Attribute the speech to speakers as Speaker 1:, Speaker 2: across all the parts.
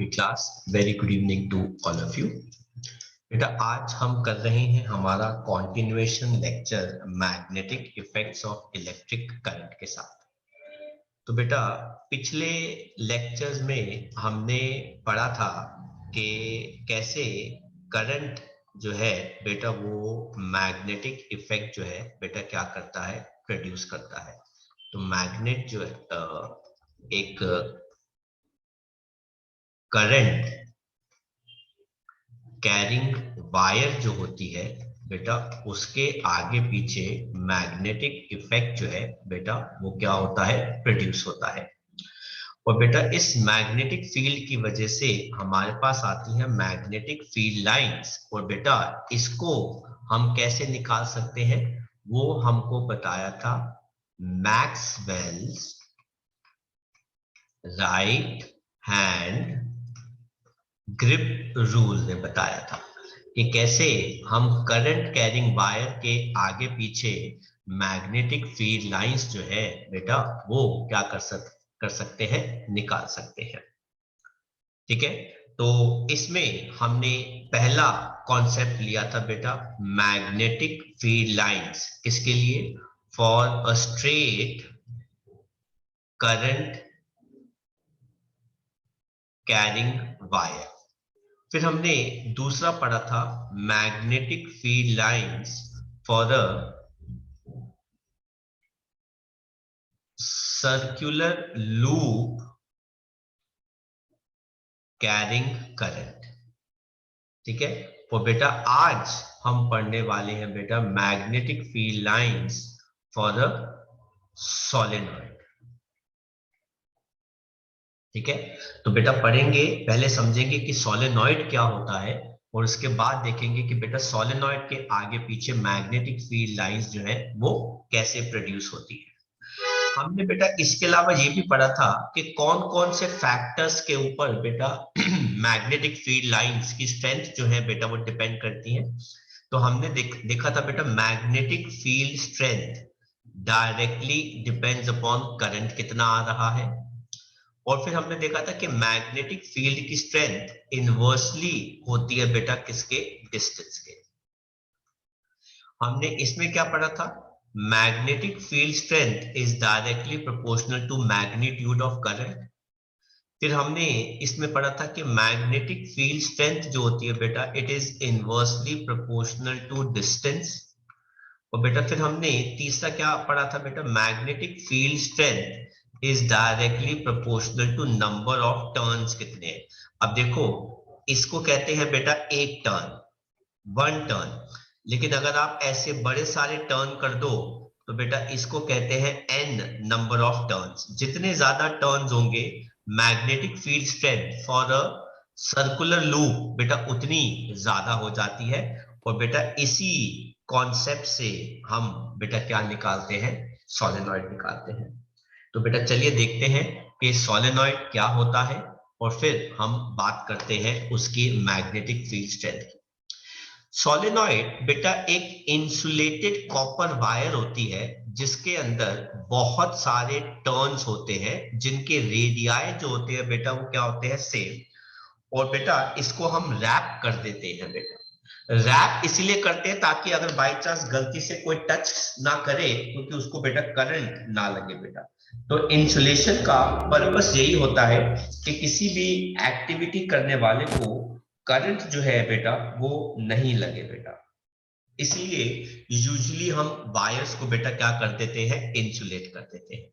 Speaker 1: Happy class, very good evening to all of you. बेटा आज हम कर रहे हैं हमारा continuation lecture magnetic effects of electric current के साथ। तो बेटा पिछले लेक्चर्स में हमने पढ़ा था कि कैसे करंट जो है बेटा वो मैग्नेटिक इफेक्ट जो है बेटा क्या करता है, प्रोड्यूस करता है। तो मैग्नेट जो है एक करंट कैरिंग वायर जो होती है बेटा उसके आगे पीछे मैग्नेटिक इफेक्ट जो है बेटा वो क्या होता है, प्रोड्यूस होता है। और बेटा इस मैग्नेटिक फील्ड की वजह से हमारे पास आती है मैग्नेटिक फील्ड लाइंस। और बेटा इसको हम कैसे निकाल सकते हैं वो हमको बताया था Maxwell's right hand grip rule ने बताया था कि कैसे हम करंट कैरिंग वायर के आगे पीछे मैग्नेटिक फील्ड लाइंस जो है बेटा वो क्या कर सकते हैं, निकाल सकते हैं। ठीक है, तो इसमें हमने पहला कॉन्सेप्ट लिया था बेटा मैग्नेटिक फील्ड लाइंस, किसके लिए, for a straight current carrying wire. फिर हमने दूसरा पढ़ा था magnetic field lines for a circular loop carrying current. ठीक है, तो बेटा आज हम पढ़ने वाले हैं बेटा magnetic field lines for a solenoid. ठीक है, तो बेटा पढ़ेंगे, पहले समझेंगे कि सोलेनॉइड क्या होता है और उसके बाद देखेंगे कि बेटा सोलेनॉइड के आगे पीछे मैग्नेटिक फील्ड लाइंस जो है वो कैसे प्रोड्यूस होती है। हमने बेटा इसके अलावा ये भी पढ़ा था कि कौन कौन से फैक्टर्स के ऊपर बेटा मैग्नेटिक फील्ड लाइंस की स्ट्रेंथ जो है बेटा वो डिपेंड करती है। तो हमने देखा था बेटा magnetic field strength directly depends upon current कितना आ रहा है। और फिर हमने देखा था कि मैग्नेटिक फील्ड की स्ट्रेंथ इनवर्सली होती है बेटा किसके, डिस्टेंस के। हमने इसमें क्या पढ़ा था, magnetic field strength is directly proportional to magnitude of current. फिर हमने इसमें पढ़ा था कि मैग्नेटिक फील्ड स्ट्रेंथ जो होती है बेटा it is inversely proportional to distance. और बेटा फिर हमने तीसरा क्या पढ़ा था बेटा, magnetic field strength is directly proportional to number of turns कितने हैं। अब देखो इसको कहते हैं बेटा एक टर्न, वन टर्न, लेकिन अगर आप ऐसे बड़े सारे टर्न कर दो तो बेटा इसको कहते हैं एन नंबर ऑफ टर्न्स। जितने ज्यादा टर्न्स होंगे magnetic field strength for a circular loop बेटा उतनी ज्यादा हो जाती है। और बेटा इसी कॉन्सेप्ट से हम बेटा क्या निकालते हैं, सोलेनॉइड निकालते हैं। तो बेटा चलिए देखते हैं कि सोलेनॉइड क्या होता है और फिर हम बात करते हैं उसकी मैग्नेटिक फील्ड स्ट्रेंथ की। सोलेनॉइड बेटा एक इंसुलेटेड कॉपर वायर होती है जिसके अंदर बहुत सारे टर्न्स होते हैं जिनके रेडियाई जो होते हैं बेटा वो क्या होते हैं, सेम। और बेटा इसको हम रैप कर देते हैं बेटा। रैप इसलिए करते हैं ताकि अगर बाई चांस गलती से कोई टच ना करे क्योंकि उसको बेटा करंट ना लगे बेटा। तो इंसुलेशन का पर्पस यही होता है कि किसी भी एक्टिविटी करने वाले को करंट जो है बेटा वो नहीं लगे बेटा। इसलिए यूजुअली हम वायर्स को बेटा क्या कर देते हैं, इंसुलेट कर देते हैं।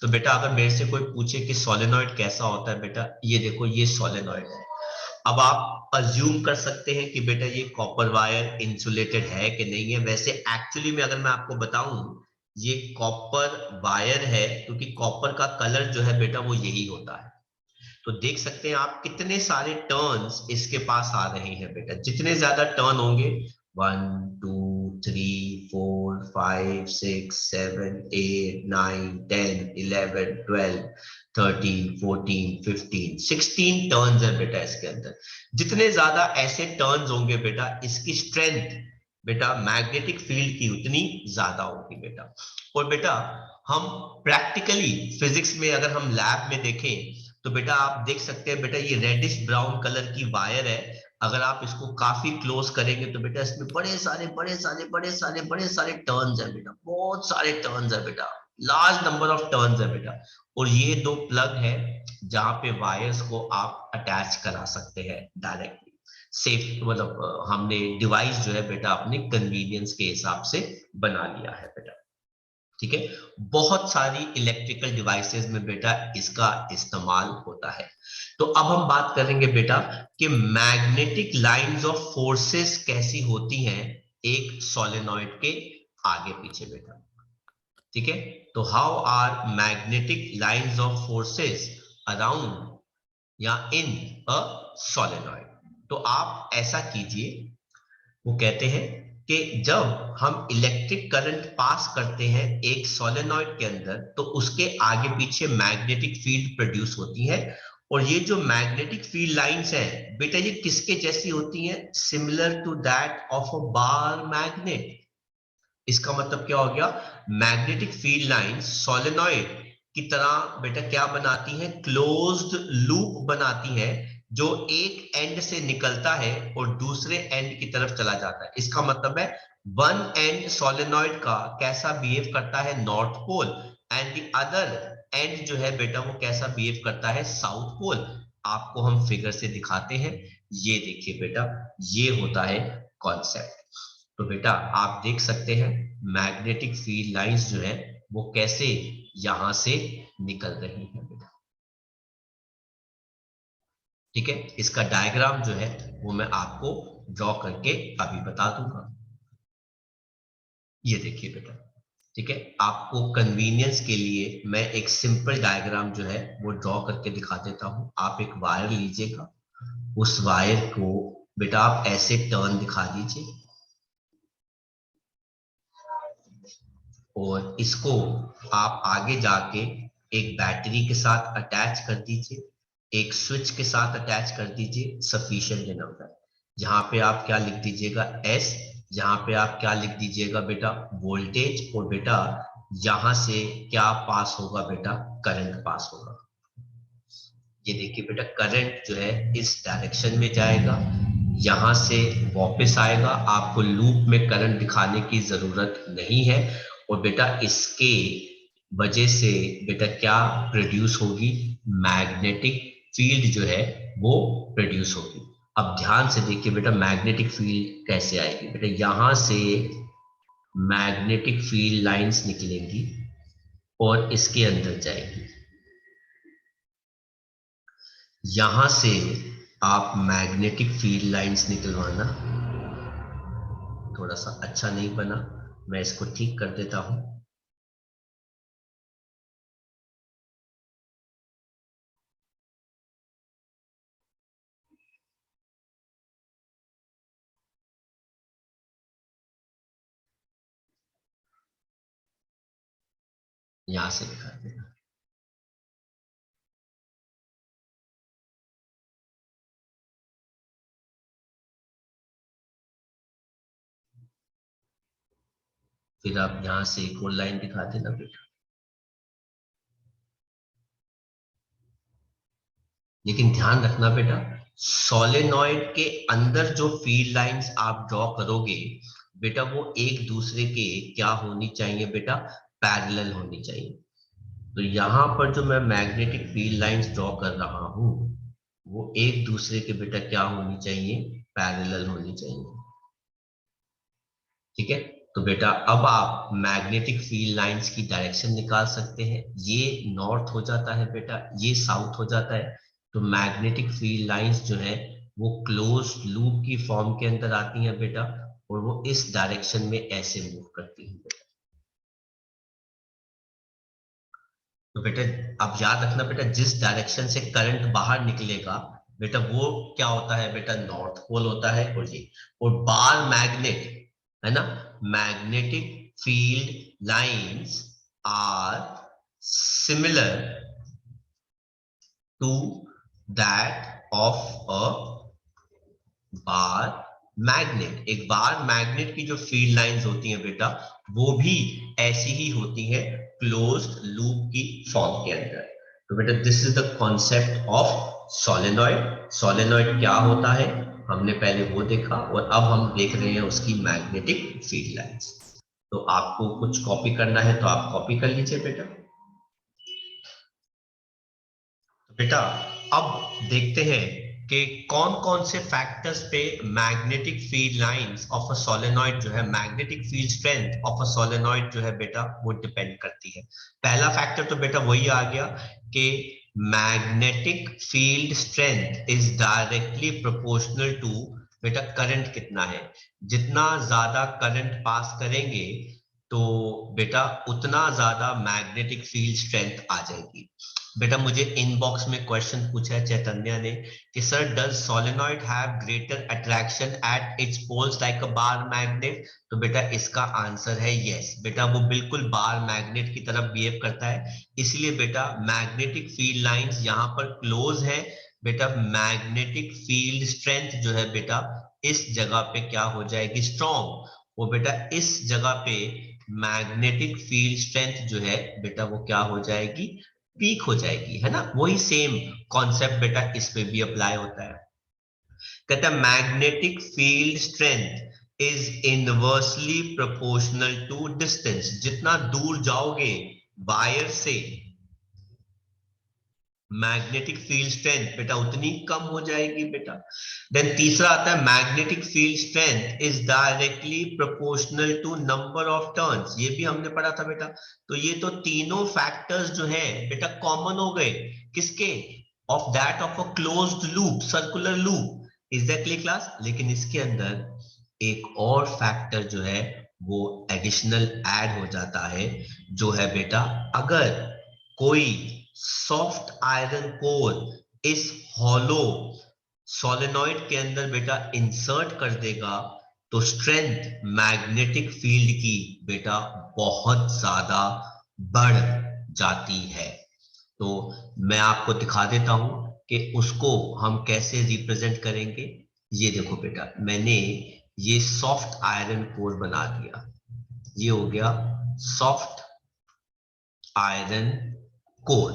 Speaker 1: तो बेटा अगर मेरे से कोई पूछे कि सोलेनॉइड कैसा होता है बेटा, ये देखो ये सोलेनॉइड है। अब आप अज्यूम कर सकते हैं कि बेटा ये कॉपर वायर इंसुलेटेड है कि नहीं है। वैसे एक्चुअली में अगर मैं आपको बताऊं ये कॉपर वायर है क्योंकि कॉपर का कलर जो है बेटा वो यही होता है। तो देख सकते हैं आप कितने सारे टर्न्स इसके पास आ रहे हैं बेटा। जितने ज्यादा टर्न होंगे 1 2 3 4 5 6 7 8 9 10 11 12 13 14 15 16 टर्न्स है बेटा इसके अंदर। जितने ज्यादा ऐसे टर्न्स होंगे बेटा इसकी स्ट्रेंथ बेटा मैग्नेटिक फील्ड की उतनी ज्यादा होगी बेटा। और बेटा हम प्रैक्टिकली फिजिक्स में अगर हम लैब में देखें तो बेटा आप देख सकते हैं बेटा ये रेडिश ब्राउन कलर की वायर है। अगर आप इसको काफी क्लोज करेंगे तो बेटा इसमें बड़े सारे टर्न्स है बेटा, बहुत सारे टर्न्स है बेटा, लार्ज नंबर ऑफ टर्न्स है बेटा। और ये दो प्लग है जहां पे वायर्स को आप अटैच करा सकते हैं डायरेक्टली। सेफ मतलब हमने डिवाइस जो है बेटा अपने कन्वीनियंस के हिसाब से बना लिया है बेटा। ठीक है, बहुत सारी इलेक्ट्रिकल डिवाइसेस में बेटा इसका इस्तेमाल होता है। तो अब हम बात करेंगे बेटा कि मैग्नेटिक लाइंस ऑफ फोर्सेस कैसी होती हैं एक सोलेनॉइड के आगे पीछे बेटा। ठीक है, तो how are magnetic lines of forces around या इन अ सोलेनॉइड। तो आप ऐसा कीजिए, वो कहते हैं कि जब हम इलेक्ट्रिक करंट पास करते हैं एक सोलेनॉइड के अंदर तो उसके आगे पीछे मैग्नेटिक फील्ड प्रोड्यूस होती है। और ये जो मैग्नेटिक फील्ड लाइंस हैं बेटा ये किसके जैसी होती हैं, similar to that of a bar magnet. इसका मतलब क्या हो गया, मैग्नेटिक फील्ड लाइंस सोलेनॉइड की तरह बेटा क्या बनाती है, क्लोज्ड लूप बनाती है जो एक एंड से निकलता है और दूसरे एंड की तरफ चला जाता है। इसका मतलब है वन एंड सोलेनॉइड का कैसा बिहेव करता है, north pole, and the other end जो है बेटा वो कैसा बिहेव करता है, साउथ पोल। आपको हम फिगर से दिखाते हैं, ये देखिए बेटा ये होता है कॉन्सेप्ट। तो बेटा आप देख सकते हैं मैग्नेटिक फील्ड लाइंस जो है वो कैसे यहां से निकल रही है बेटा। ठीक है, इसका डायग्राम जो है वो मैं आपको ड्रॉ करके अभी बता दूंगा। ये देखिए बेटा, ठीक है, आपको कन्वीनियंस के लिए मैं एक सिंपल डायग्राम जो है वो ड्रॉ करके दिखा देता हूं। आप एक वायर लीजिएगा, उस वायर को बेटा आप ऐसे टर्न दिखा दीजिए और इसको आप आगे जाके एक बैटरी के साथ अटैच कर दीजिए, एक स्विच के साथ अटैच कर दीजिए सफिशिएंट इनफ है। जहां पे आप क्या लिख दीजिएगा एस, जहां पे आप क्या लिख दीजिएगा बेटा वोल्टेज, और बेटा यहां से क्या पास होगा बेटा, करंट पास होगा। ये देखिए बेटा करंट जो है इस डायरेक्शन में जाएगा, यहां से वापस आएगा, आपको लूप में करंट दिखाने की जरूरत नहीं है। और बेटा इसके वजह से बेटा क्या प्रोड्यूस होगी, मैग्नेटिक फील्ड जो है वो प्रोड्यूस होगी। अब ध्यान से देखिए बेटा मैग्नेटिक फील्ड कैसे आएगी, बेटा यहां से मैग्नेटिक फील्ड लाइंस निकलेंगी और इसके अंदर जाएगी। यहां से आप मैग्नेटिक फील्ड लाइंस निकलवाना, थोड़ा सा अच्छा नहीं बना, मैं इसको ठीक कर देता हूं। यहां से दिखा देना। फिर आप यहां से एक और लाइन दिखा देना बेटा। लेकिन ध्यान रखना बेटा सोलेनॉइड के अंदर जो फील्ड लाइंस आप ड्रॉ करोगे बेटा वो एक दूसरे के क्या होनी चाहिए बेटा, पैरेलल होनी चाहिए। तो यहां पर जो मैं मैग्नेटिक फील्ड लाइंस ड्रॉ कर रहा हूं वो एक दूसरे के बेटा क्या होनी चाहिए, पैरेलल होनी चाहिए। ठीक है, तो बेटा अब आप मैग्नेटिक फील्ड लाइंस की डायरेक्शन निकाल सकते हैं। ये नॉर्थ हो जाता है बेटा, ये साउथ हो जाता है। तो मैग्नेटिक फील्ड लाइंस जो है वो क्लोज लूप की फॉर्म के अंदर आती हैं बेटा, और वो इस डायरेक्शन में ऐसे मूव करती हैं बेटा। तो बेटा अब याद रखना बेटा जिस डायरेक्शन से करंट बाहर निकलेगा बेटा वो क्या होता है बेटा, नॉर्थ पोल होता है। और बार मैग्नेट है ना, magnetic field lines are similar to that of a bar magnet. एक बार मैग्नेट की जो फील्ड लाइंस होती हैं बेटा वो भी ऐसी ही होती हैं क्लोज्ड लूप की फॉर्म के अंदर। तो बेटा this is the concept of solenoid. Solenoid क्या होता है हमने पहले वो देखा, और अब हम देख रहे हैं उसकी मैग्नेटिक फील्ड लाइंस। तो आपको कुछ कॉपी करना है तो आप कॉपी कर लीजिए बेटा। बेटा अब देखते हैं कि कौन कौन से फैक्टर्स पे magnetic field lines of a solenoid जो है, magnetic field strength of a solenoid जो है बेटा वो डिपेंड करती है। पहला फैक्टर तो बेटा वही आ गया कि magnetic field strength is directly proportional to बेटा करंट कितना है। जितना ज्यादा करंट पास करेंगे तो बेटा उतना ज्यादा मैग्नेटिक फील्ड स्ट्रेंथ आ जाएगी। बेटा मुझे इनबॉक्स में क्वेश्चन पूछा है चैतन्य ने कि sir does solenoid have greater attraction at its poles like a bar magnet. तो बेटा इसका आंसर है यस। बेटा वो बिल्कुल बार मैग्नेट की तरफ बिहेव करता है, इसलिए बेटा मैग्नेटिक फील्ड लाइंस यहाँ पर क्लोज है। बेटा मैग्नेटिक फील्ड स्ट्रेंथ जो है बेटा इस जगह पे क्या हो जाएगी, स्ट्रॉन्ग। वो बेटा इस जगह पे मैग्नेटिक फील्ड स्ट्रेंथ जो है बेटा वो क्या हो जाएगी, पीक हो जाएगी, है ना। वही सेम कॉन्सेप्ट बेटा इस पे भी अप्लाई होता है। कहता है magnetic field strength is inversely proportional to distance. जितना दूर जाओगे वायर से मैग्नेटिक फील्ड स्ट्रेंथ बेटा उतनी कम हो जाएगी बेटा। देन तीसरा आता है magnetic field strength is directly proportional to number of turns. ये भी हमने पढ़ा था बेटा। तो ये तो तीनों फैक्टर्स जो है बेटा कॉमन हो गए किसके, of that of a closed loop, circular loop. Is that clear class. लेकिन इसके अंदर एक और फैक्टर जो है वो एडिशनल ऐड हो जाता है, जो है बेटा अगर कोई सॉफ्ट आयरन कोर इस हॉलो सोलेनॉइड के अंदर बेटा इंसर्ट कर देगा तो स्ट्रेंथ मैग्नेटिक फील्ड की बेटा बहुत ज्यादा बढ़ जाती है। तो मैं आपको दिखा देता हूं कि उसको हम कैसे रिप्रेजेंट करेंगे। ये देखो बेटा मैंने ये सॉफ्ट आयरन कोर बना दिया, ये हो गया सॉफ्ट आयरन कोर।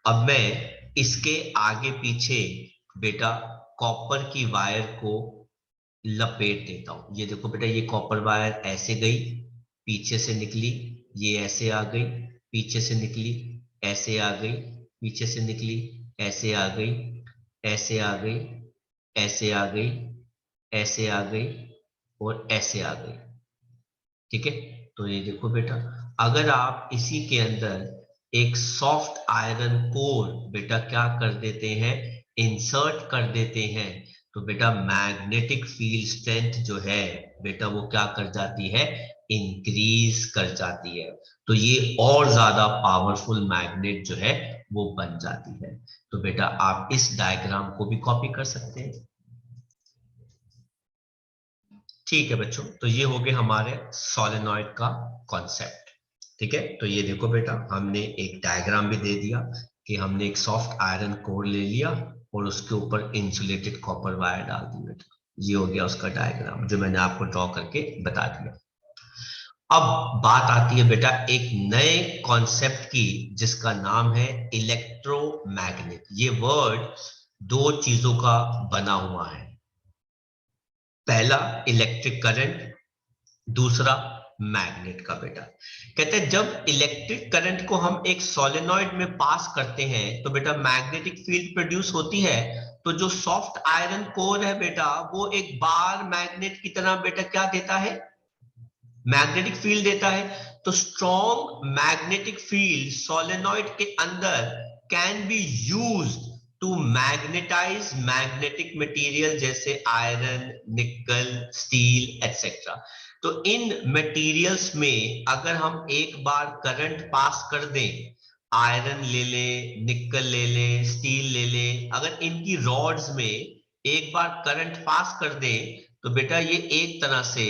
Speaker 1: अब मैं इसके आगे पीछे बेटा कॉपर की वायर को लपेट देता हूं। ये देखो बेटा ये कॉपर वायर ऐसे गई, पीछे से निकली, ये ऐसे आ गई, पीछे से निकली, ऐसे आ गई, पीछे से निकली, ऐसे आ गई, ऐसे आ गई, ऐसे आ गई, ऐसे आ गई और ऐसे आ गई। ठीक है। तो ये देखो बेटा अगर आप इसी के अंदर एक सॉफ्ट आयरन कोर बेटा क्या कर देते हैं, इंसर्ट कर देते हैं, तो बेटा मैग्नेटिक फील्ड स्ट्रेंथ जो है बेटा वो क्या कर जाती है, इंक्रीज कर जाती है। तो ये और ज्यादा पावरफुल मैग्नेट जो है वो बन जाती है। तो बेटा आप इस डायग्राम को भी कॉपी कर सकते हैं। ठीक है बच्चों, तो ये हो गए हमारे सोलेनॉइड का कॉन्सेप्ट। ठीक है, तो ये देखो बेटा हमने एक डायग्राम भी दे दिया कि हमने एक सॉफ्ट आयरन कोर ले लिया और उसके ऊपर इंसुलेटेड कॉपर वायर डाल दी बेटा। ये हो गया उसका डायग्राम जो मैंने आपको ड्रॉ करके बता दिया। अब बात आती है बेटा एक नए कॉन्सेप्ट की जिसका नाम है इलेक्ट्रोमैग्नेट। ये वर्ड दो चीजों का बना हुआ है, पहला इलेक्ट्रिक करंट, दूसरा मैग्नेट का बेटा। कहते हैं जब इलेक्ट्रिक करंट को हम एक सोलेनॉइड में पास करते हैं तो बेटा मैग्नेटिक फील्ड प्रोड्यूस होती है। तो जो सॉफ्ट आयरन कोर है बेटा वो एक बार मैग्नेट की तरह बेटा क्या देता है, मैग्नेटिक फील्ड देता है। तो स्ट्रॉन्ग मैग्नेटिक फील्ड सोलेनॉइड के अंदर can be used to magnetize magnetic material जैसे आयरन, निकल, स्टील एटसेट्रा। तो इन मटेरियल्स में अगर हम एक बार करंट पास कर दें, आयरन ले लें, निकल ले लें, स्टील ले लें, अगर इनकी रॉड्स में एक बार करंट पास कर दें तो बेटा ये एक तरह से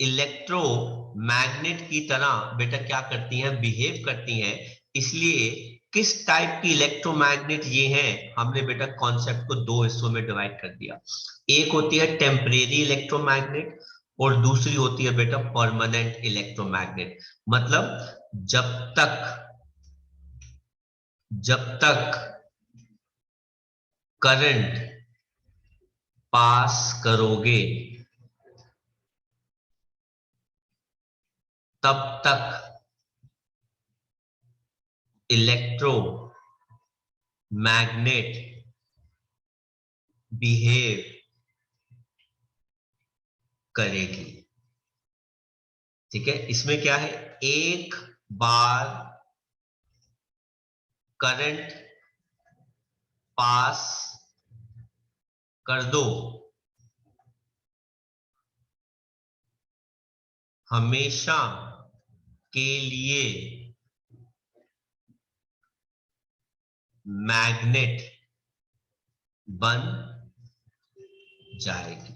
Speaker 1: इलेक्ट्रोमैग्नेट की तरह बेटा क्या करती हैं, बिहेव करती हैं। इसलिए किस टाइप की इलेक्ट्रोमैग्नेट ये हैं, हमने बेटा कॉन्सेप्ट को दो हिस्सों में डिवाइड कर दिया। एक होती है टेम्परेरी इलेक्ट्रोमैग्नेट और दूसरी होती है बेटा परमानेंट इलेक्ट्रोमैग्नेट। मतलब जब तक जब तक करंट पास करोगे तब तक इलेक्ट्रोमैग्नेट बिहेव करेगी। ठीक है, इसमें क्या है, एक बार करंट पास कर दो, हमेशा के लिए मैग्नेट बन जाएगी।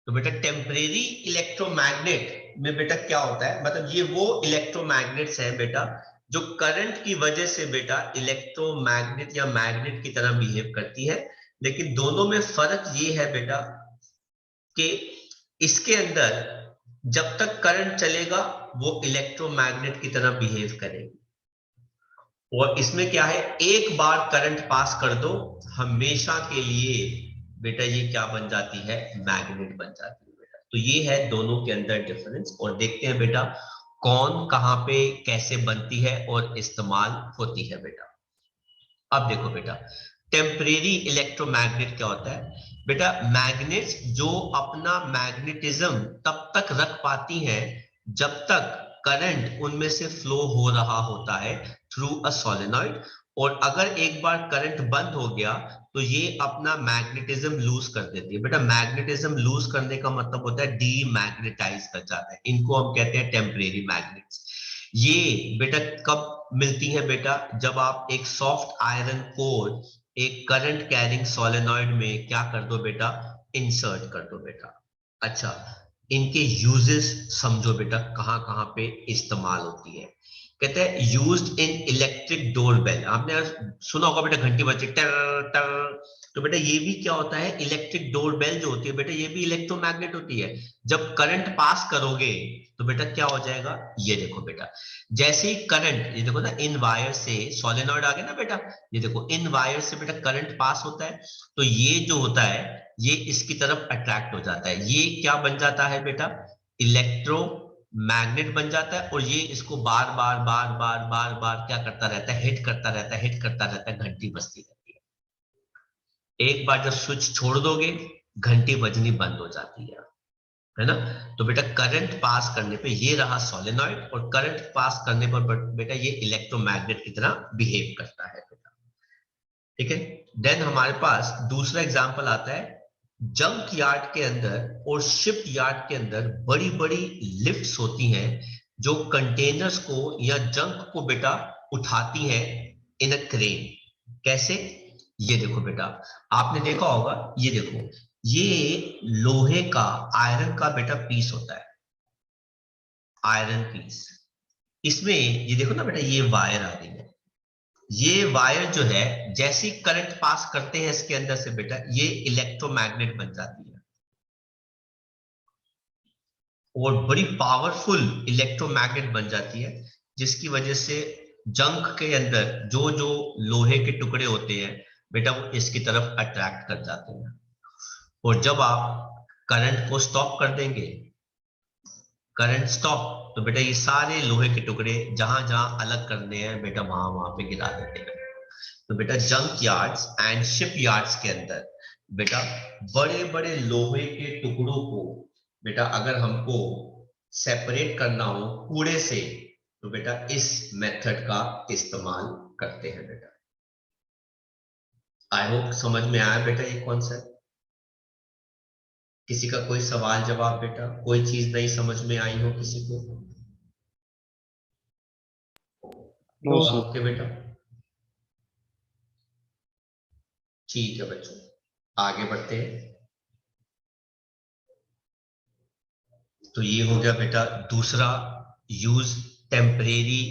Speaker 1: तो बेटा टेम्परेरी इलेक्ट्रोमैग्नेट में बेटा क्या होता है, मतलब ये वो इलेक्ट्रोमैग्नेट्स हैं बेटा जो करंट की वजह से बेटा इलेक्ट्रोमैग्नेट या मैग्नेट की तरह बिहेव करती है। लेकिन दोनों में फर्क ये है बेटा कि इसके अंदर जब तक करंट चलेगा वो इलेक्ट्रोमैग्नेट की तरह बिहेव करेगी, और इसमें क्या है, एक बार करंट पास कर दो हमेशा के लिए बेटा ये क्या बन जाती है, मैग्नेट बन जाती है बेटा। तो ये है दोनों के अंदर डिफरेंस, और देखते हैं बेटा कौन कहां पे कैसे बनती है और इस्तेमाल होती है बेटा। अब देखो बेटा टेम्परेरी इलेक्ट्रोमैग्नेट क्या होता है बेटा, मैग्नेट्स जो अपना मैग्नेटिज्म तब तक रख पाती हैं जब तक करंट उनमें से फ्लो हो रहा होता है थ्रू अ सोलेनॉइड, और अगर एक बार करंट बंद हो गया तो ये अपना मैग्नेटिज्म लूज कर देती है बेटा। मैग्नेटिज्म लूज करने का मतलब होता है डीमैग्नेटाइज कर जाता है, इनको हम कहते हैं टेम्परेरी मैग्नेट्स। ये बेटा कब मिलती है बेटा, जब आप एक सॉफ्ट आयरन कोर एक करंट कैरिंग सोलेनॉइड में क्या कर दो बेटा, इंसर्ट कर दो बेटा। अच्छा, इनके यूजेस समझो बेटा कहां कहां पे इस्तेमाल होती है। कहते हैं used in electric door bell, आपने सुना होगा बेटा घंटी बजती टर टर, तो बेटा ये भी क्या होता है, इलेक्ट्रिक डोर बेल जो होती है बेटा ये भी इलेक्ट्रोमैग्नेट होती है। जब करंट पास करोगे तो बेटा क्या हो जाएगा, ये देखो बेटा जैसे ही करंट, ये देखो ना इन वायर से सोलेनॉइड आ गया ना बेटा, ये देखो इन वायर से बेटा करंट पास होता है, तो ये जो होता है ये इसकी तरफ अट्रैक्ट हो जाता है, ये क्या बन जाता है बेटा, इलेक्ट्रो मैग्नेट बन जाता है, और ये इसको बार बार बार बार बार बार क्या करता रहता है, हिट करता रहता है, हिट करता रहता है, घंटी बजती रहती है। एक बार जब स्विच छोड़ दोगे घंटी बजनी बंद हो जाती है ना। तो बेटा करंट पास करने पे ये रहा सोलेनॉइड, और करंट पास करने पर बेटा ये इलेक्ट्रोमैग्नेट की तरह बिहेव करता है बेटा। ठीक है, देन हमारे पास दूसरा एग्जांपल आता है, जंक यार्ड के अंदर और शिप यार्ड के अंदर बड़ी बड़ी लिफ्ट्स होती हैं जो कंटेनर्स को या जंक को बेटा उठाती हैं इन अ क्रेन। कैसे, ये देखो बेटा आपने देखा होगा, ये देखो ये लोहे का आयरन का बेटा पीस होता है, आयरन पीस। इसमें ये देखो ना बेटा ये वायर आ रही है, ये वायर जो है जैसे ही करंट पास करते हैं इसके अंदर से बेटा ये इलेक्ट्रोमैग्नेट बन जाती है, और बड़ी पावरफुल इलेक्ट्रोमैग्नेट बन जाती है, जिसकी वजह से जंक के अंदर जो जो लोहे के टुकड़े होते हैं बेटा वो इसकी तरफ अट्रैक्ट कर जाते हैं, और जब आप करंट को स्टॉप कर देंगे, करंट स्टॉप, तो बेटा ये सारे लोहे के टुकड़े जहां जहां अलग करने हैं बेटा वहां वहां पे गिरा देते हैं। तो बेटा junk yards and ship yards के अंदर बेटा बड़े बड़े लोहे के टुकड़ों को बेटा अगर हमको सेपरेट करना हो कूड़े से, तो बेटा इस मेथड का इस्तेमाल करते हैं बेटा। आई होप समझ में आया बेटा ये कॉन्सेप्ट। किसी का कोई सवाल जवाब बेटा, कोई चीज नहीं समझ में आई हो किसी को?
Speaker 2: No sir.
Speaker 1: ओके बेटा, ठीक है बच्चों, आगे बढ़ते हैं। तो ये हो गया बेटा दूसरा यूज टेम्परेरी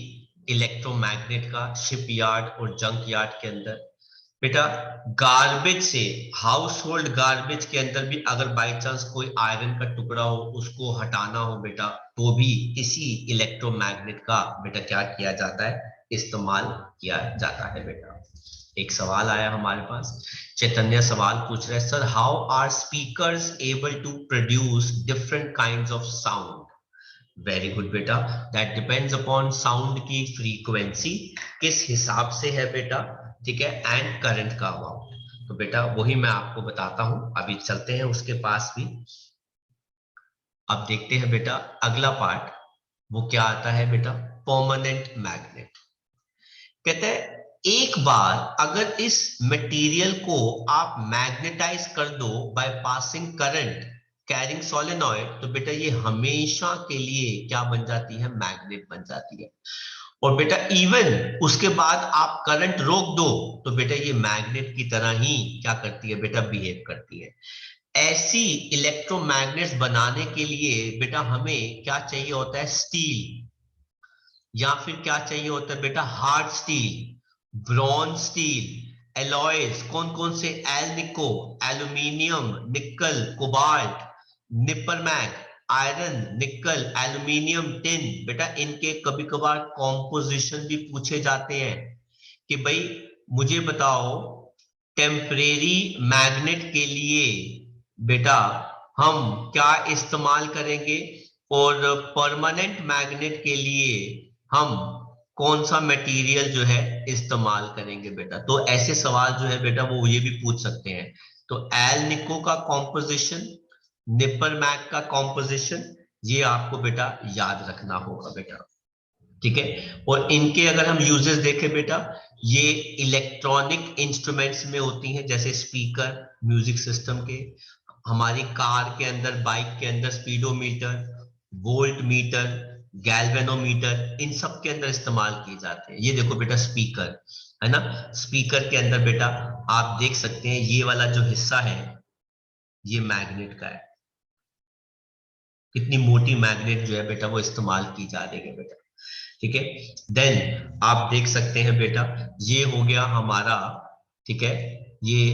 Speaker 1: इलेक्ट्रोमैग्नेट का शिप यार्ड और जंक यार्ड के अंदर। बेटा गार्बेज से, हाउस होल्ड गार्बेज के अंदर भी अगर बाई चांस कोई आयरन का टुकड़ा हो उसको हटाना हो बेटा, तो भी इसी इलेक्ट्रोमैग्नेट का बेटा क्या किया जाता है, इस्तेमाल किया जाता है बेटा। एक सवाल आया हमारे पास, चैतन्य सवाल पूछ रहे हैं, sir how are speakers able to produce different kinds of sound? Very good बेटा, दैट डिपेंड्स अपॉन साउंड की फ्रीक्वेंसी किस हिसाब से है बेटा, ठीक है, एंड करंट का अमाउंट। तो बेटा वही मैं आपको बताता हूं, अभी चलते हैं उसके पास भी। अब देखते हैं बेटा अगला पार्ट, वो क्या आता है बेटा, परमानेंट मैग्नेट। कहते हैं एक बार अगर इस मटेरियल को आप मैग्नेटाइज कर दो by passing current carrying solenoid, तो बेटा ये हमेशा के लिए क्या बन जाती है, मैग्नेट बन जाती है। और बेटा इवन उसके बाद आप करंट रोक दो तो बेटा ये मैग्नेट की तरह ही क्या करती है बेटा, बिहेव करती है। ऐसी इलेक्ट्रोमैग्नेट्स बनाने के लिए बेटा हमें क्या चाहिए होता है, स्टील, या फिर क्या चाहिए होता है बेटा, hard steel, bronze steel, alloys, कौन कौन से, एल्निको, एल्यूमिनियम, निकल, कोबाल्ट, निपरमैग, आयरन, निकल, एल्यूमिनियम, टिन। बेटा इनके कभी कभार कॉम्पोजिशन भी पूछे जाते हैं कि भाई मुझे बताओ टेम्परेरी मैग्नेट के लिए बेटा हम क्या इस्तेमाल करेंगे, और परमानेंट मैग्नेट के लिए हम कौन सा मटेरियल जो है इस्तेमाल करेंगे बेटा। तो ऐसे सवाल जो है बेटा वो ये भी पूछ सकते हैं। तो एल निको का कॉम्पोजिशन, निपर मैग का कॉम्पोजिशन, ये आपको बेटा याद रखना होगा बेटा, ठीक है। और इनके अगर हम यूजेस देखें बेटा, ये इलेक्ट्रॉनिक इंस्ट्रूमेंट्स में होती हैं, जैसे स्पीकर, म्यूजिक सिस्टम के, हमारी कार के अंदर, बाइक के अंदर स्पीडोमीटर, वोल्ट मीटर, गैल्वेनोमीटर, इन सब के अंदर इस्तेमाल किए जाते हैं। ये देखो बेटा स्पीकर है ना, स्पीकर के अंदर बेटा आप देख सकते हैं ये वाला जो हिस्सा है ये मैग्नेट का है, कितनी मोटी मैग्नेट जो है बेटा वो इस्तेमाल की जा रही है बेटा, ठीक है। देन आप देख सकते हैं बेटा ये हो गया हमारा, ठीक है, ये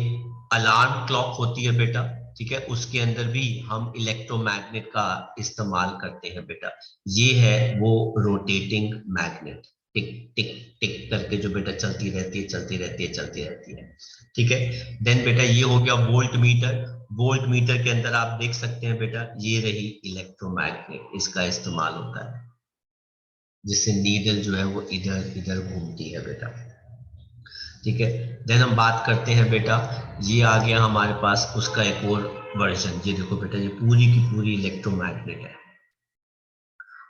Speaker 1: अलार्म क्लॉक होती है बेटा, ठीक है, उसके अंदर भी हम इलेक्ट्रोमैग्नेट का इस्तेमाल करते हैं बेटा। ये है वो रोटेटिंग मैग्नेट, टिक टिक टिक करके जो बेटा चलती रहती है, चलती रहती है, चलती रहती है, ठीक है। देन बेटा ये हो गया वोल्ट मीटर, वोल्ट मीटर के अंदर आप देख सकते हैं बेटा ये रही इलेक्ट्रोमैग्नेट, इसका इस्तेमाल होता है, जिससे नीडल जो है वो इधर इधर घूमती है बेटा, ठीक है। देन हम बात करते हैं बेटा, ये आ गया हमारे पास उसका एक और वर्जन, ये देखो बेटा ये पूरी की पूरी इलेक्ट्रोमैग्नेट है।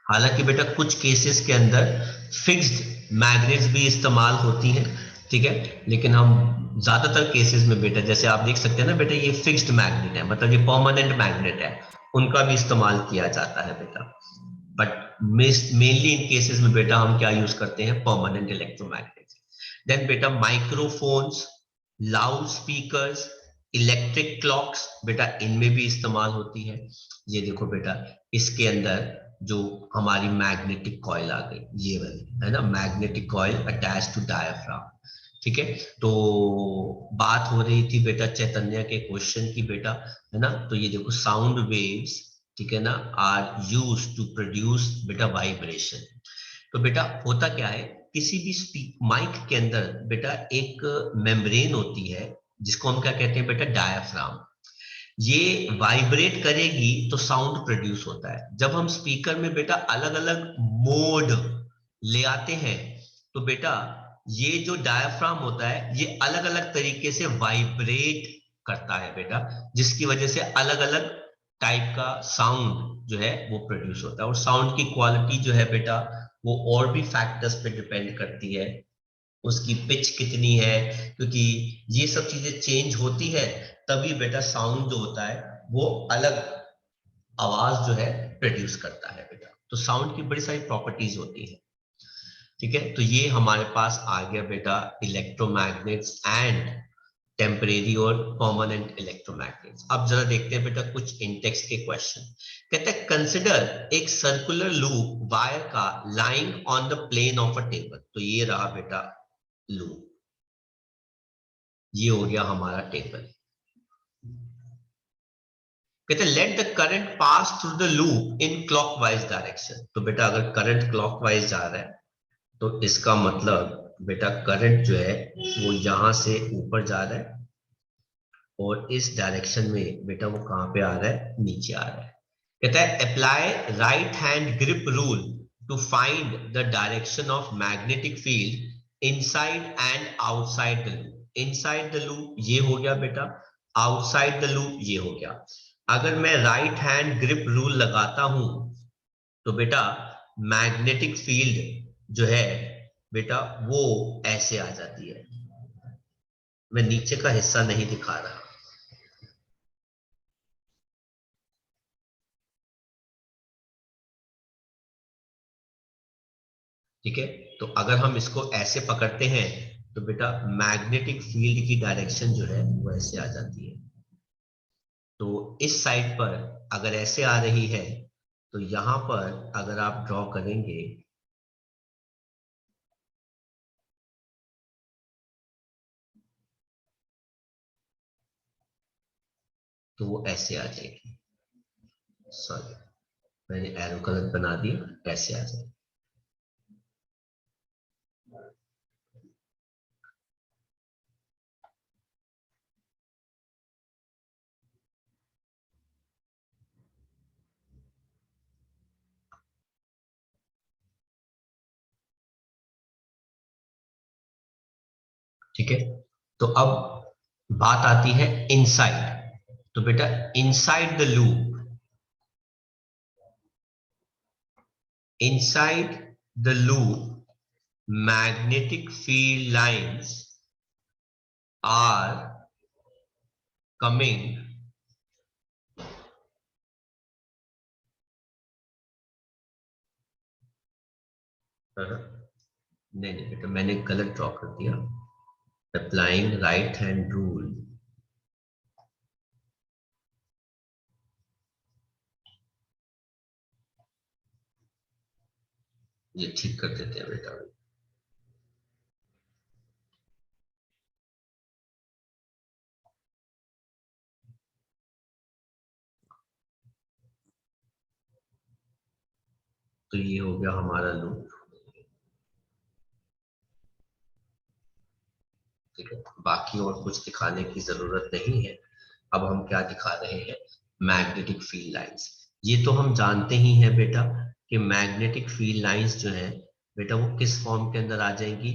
Speaker 1: हालांकि बेटा कुछ केसेस के अंदर फिक्स्ड मैग्नेट्स भी इस्तेमाल होती हैं, ठीक है, लेकिन हम ज्यादातर केसेस में बेटा जैसे आप देख सकते हैं ना बेटा ये फिक्स्ड मैग्नेट है, मतलब ये परमानेंट मैग्नेट है, उनका भी इस्तेमाल किया जाता है बेटा। बट मेनली इन केसेस में बेटा हम क्या यूज करते हैं, परमानेंट इलेक्ट्रोमैग्नेट। देन बेटा microphones, loud speakers, electric clocks, बेटा इनमें भी इस्तेमाल होती है। ये देखो बेटा इसके अंदर जो हमारी मैग्नेटिक कॉइल आ गई, ये वाली है ना, magnetic coil attach to diaphragm, ठीक है। तो बात हो रही थी बेटा चैतन्य के क्वेश्चन की बेटा, है ना, तो ये देखो साउंड वेव्स, ठीक है ना, आर यूज टू प्रोड्यूस बेटा वाइब्रेशन। तो बेटा होता क्या है, किसी भी माइक के अंदर बेटा एक मेम्ब्रेन होती है जिसको हम क्या कहते हैं बेटा, डायफ्राम। ये वाइब्रेट करेगी तो साउंड प्रोड्यूस होता है। जब हम स्पीकर में बेटा अलग अलग मोड ले आते हैं तो बेटा ये जो डायफ्राम होता है ये अलग अलग तरीके से वाइब्रेट करता है बेटा, जिसकी वजह से अलग अलग टाइप का साउंड जो है वो प्रोड्यूस होता है। और साउंड की क्वालिटी जो है बेटा वो और भी फैक्टर्स पे डिपेंड करती है, उसकी पिच कितनी है, क्योंकि ये सब चीजें चेंज होती है तभी बेटा साउंड जो होता है वो अलग आवाज जो है प्रोड्यूस करता है बेटा। तो साउंड की बड़ी सारी प्रॉपर्टीज होती है, ठीक है। तो ये हमारे पास आ गया बेटा इलेक्ट्रोमैग्नेट्स एंड टेम्परेरी और परमानेंट इलेक्ट्रोमैग्नेट्स। अब जरा देखते हैं बेटा कुछ इंटेक्स्ट के क्वेश्चन। कहते हैं कंसिडर एक सर्कुलर लूप वायर का lying on the plane of a table. तो ये रहा बेटा लूप, ये हो गया हमारा टेबल। कहते हैं let the current pass through the loop in clockwise direction. तो बेटा अगर करंट क्लॉकवाइज जा रहा है तो इसका मतलब बेटा करंट जो है वो यहां से ऊपर जा रहा है और इस डायरेक्शन में बेटा वो कहां पे आ रहा है, नीचे आ रहा है। कहता है apply right hand grip rule to find the direction of magnetic field inside and outside the loop. Inside the loop ये हो गया बेटा, आउटसाइड द लूप ये हो गया। अगर मैं राइट हैंड ग्रिप रूल लगाता हूं तो बेटा मैग्नेटिक फील्ड जो है बेटा वो ऐसे आ जाती है। मैं नीचे का हिस्सा नहीं दिखा रहा। ठीक है, तो अगर हम इसको ऐसे पकड़ते हैं तो बेटा मैग्नेटिक फील्ड की डायरेक्शन जो है वो ऐसे आ जाती है। तो इस साइड पर अगर ऐसे आ रही है तो यहां पर अगर आप ड्रॉ करेंगे तो वो ऐसे आ जाएगी। सॉरी, मैंने एरो कलर बना दिया, ऐसे आ जाएगी। ठीक है, तो अब बात आती है इनसाइड। तो बेटा inside the loop, inside the loop magnetic field lines are coming नहीं नहीं बेटा मैंने गलत ड्रॉ कर दिया। अप्लाइंग राइट हैंड रूल, ये ठीक कर देते हैं बेटा। तो ये हो गया हमारा लूप। ठीक है, बाकी और कुछ दिखाने की जरूरत नहीं है। अब हम क्या दिखा रहे हैं, मैग्नेटिक फील्ड लाइंस। ये तो हम जानते ही हैं बेटा कि मैग्नेटिक फील्ड लाइंस जो है बेटा वो किस फॉर्म के अंदर आ जाएंगी,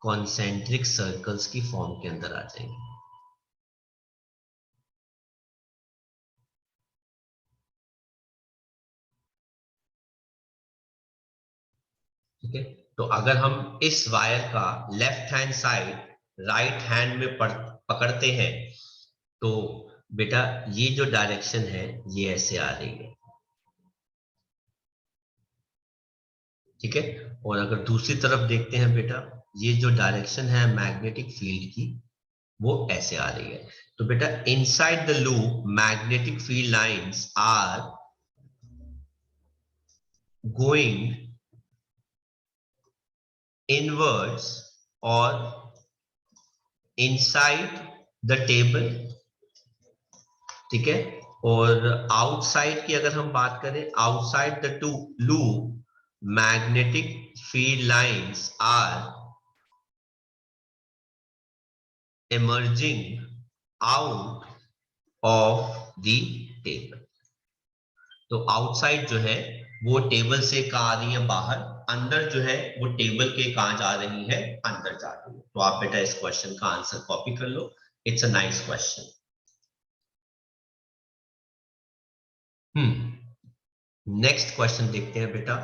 Speaker 1: कॉन्सेंट्रिक सर्कल्स की फॉर्म के अंदर आ जाएंगी। ठीक है, तो अगर हम इस वायर का left hand side right hand में पकड़ते हैं तो बेटा ये जो डायरेक्शन है ये ऐसे आ रही है। ठीक है, और अगर दूसरी तरफ देखते हैं बेटा, ये जो डायरेक्शन है मैग्नेटिक फील्ड की वो ऐसे आ रही है। तो बेटा inside the loop magnetic field lines are going inwards और इनसाइड द टेबल। ठीक है, और आउटसाइड की अगर हम बात करें, outside the two loop magnetic field lines are emerging out of the table। तो आउटसाइड जो है वो टेबल से कहाँ आ रही है, बाहर। अंदर जो है वो टेबल के कहाँ जा रही है, अंदर जा रही है। तो आप बेटा इस क्वेश्चन का आंसर कॉपी कर लो। It's a nice question. Next question देखते हैं बेटा,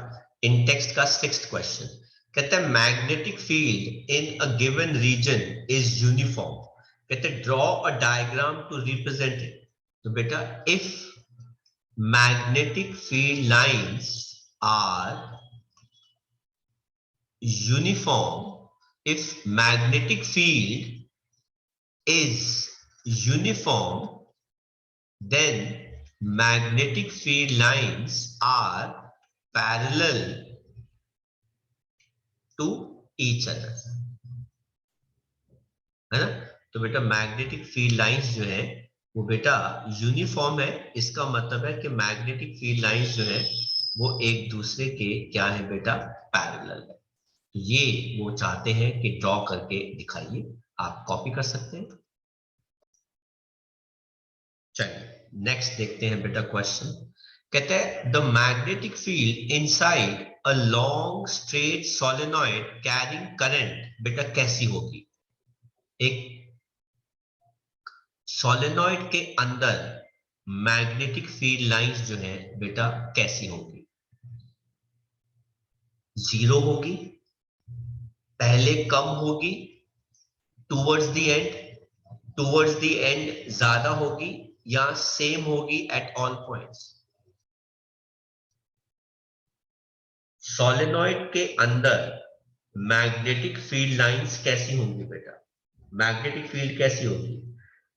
Speaker 1: इन टेक्स्ट का 6th क्वेश्चन। कहते हैं magnetic field in a given region is uniform. कहते हैं draw a diagram to represent it. तो बेटा if magnetic field lines are uniform, if magnetic field is uniform, then magnetic field lines are parallel to each other, है ना। तो बेटा magnetic field lines जो है वो बेटा यूनिफॉर्म है। इसका मतलब है कि मैग्नेटिक फील्ड लाइंस जो है वो एक दूसरे के क्या है बेटा, पैरेलल है। तो ये वो चाहते हैं कि ड्रॉ करके दिखाइए, आप कॉपी कर सकते हैं। चलिए नेक्स्ट देखते हैं बेटा क्वेश्चन। कहते हैं the magnetic field inside a long straight solenoid carrying current बेटा कैसी होगी। एक सोलेनॉइड के अंदर मैग्नेटिक फील्ड लाइंस जो है बेटा कैसी होगी। जीरो होगी, पहले कम होगी, टूवर्ड्स द एंड ज्यादा होगी, या सेम होगी एट ऑल पॉइंट्स। सोलेनॉइड के अंदर मैग्नेटिक फील्ड लाइंस कैसी होंगी बेटा। मैग्नेटिक फील्ड कैसी होगी,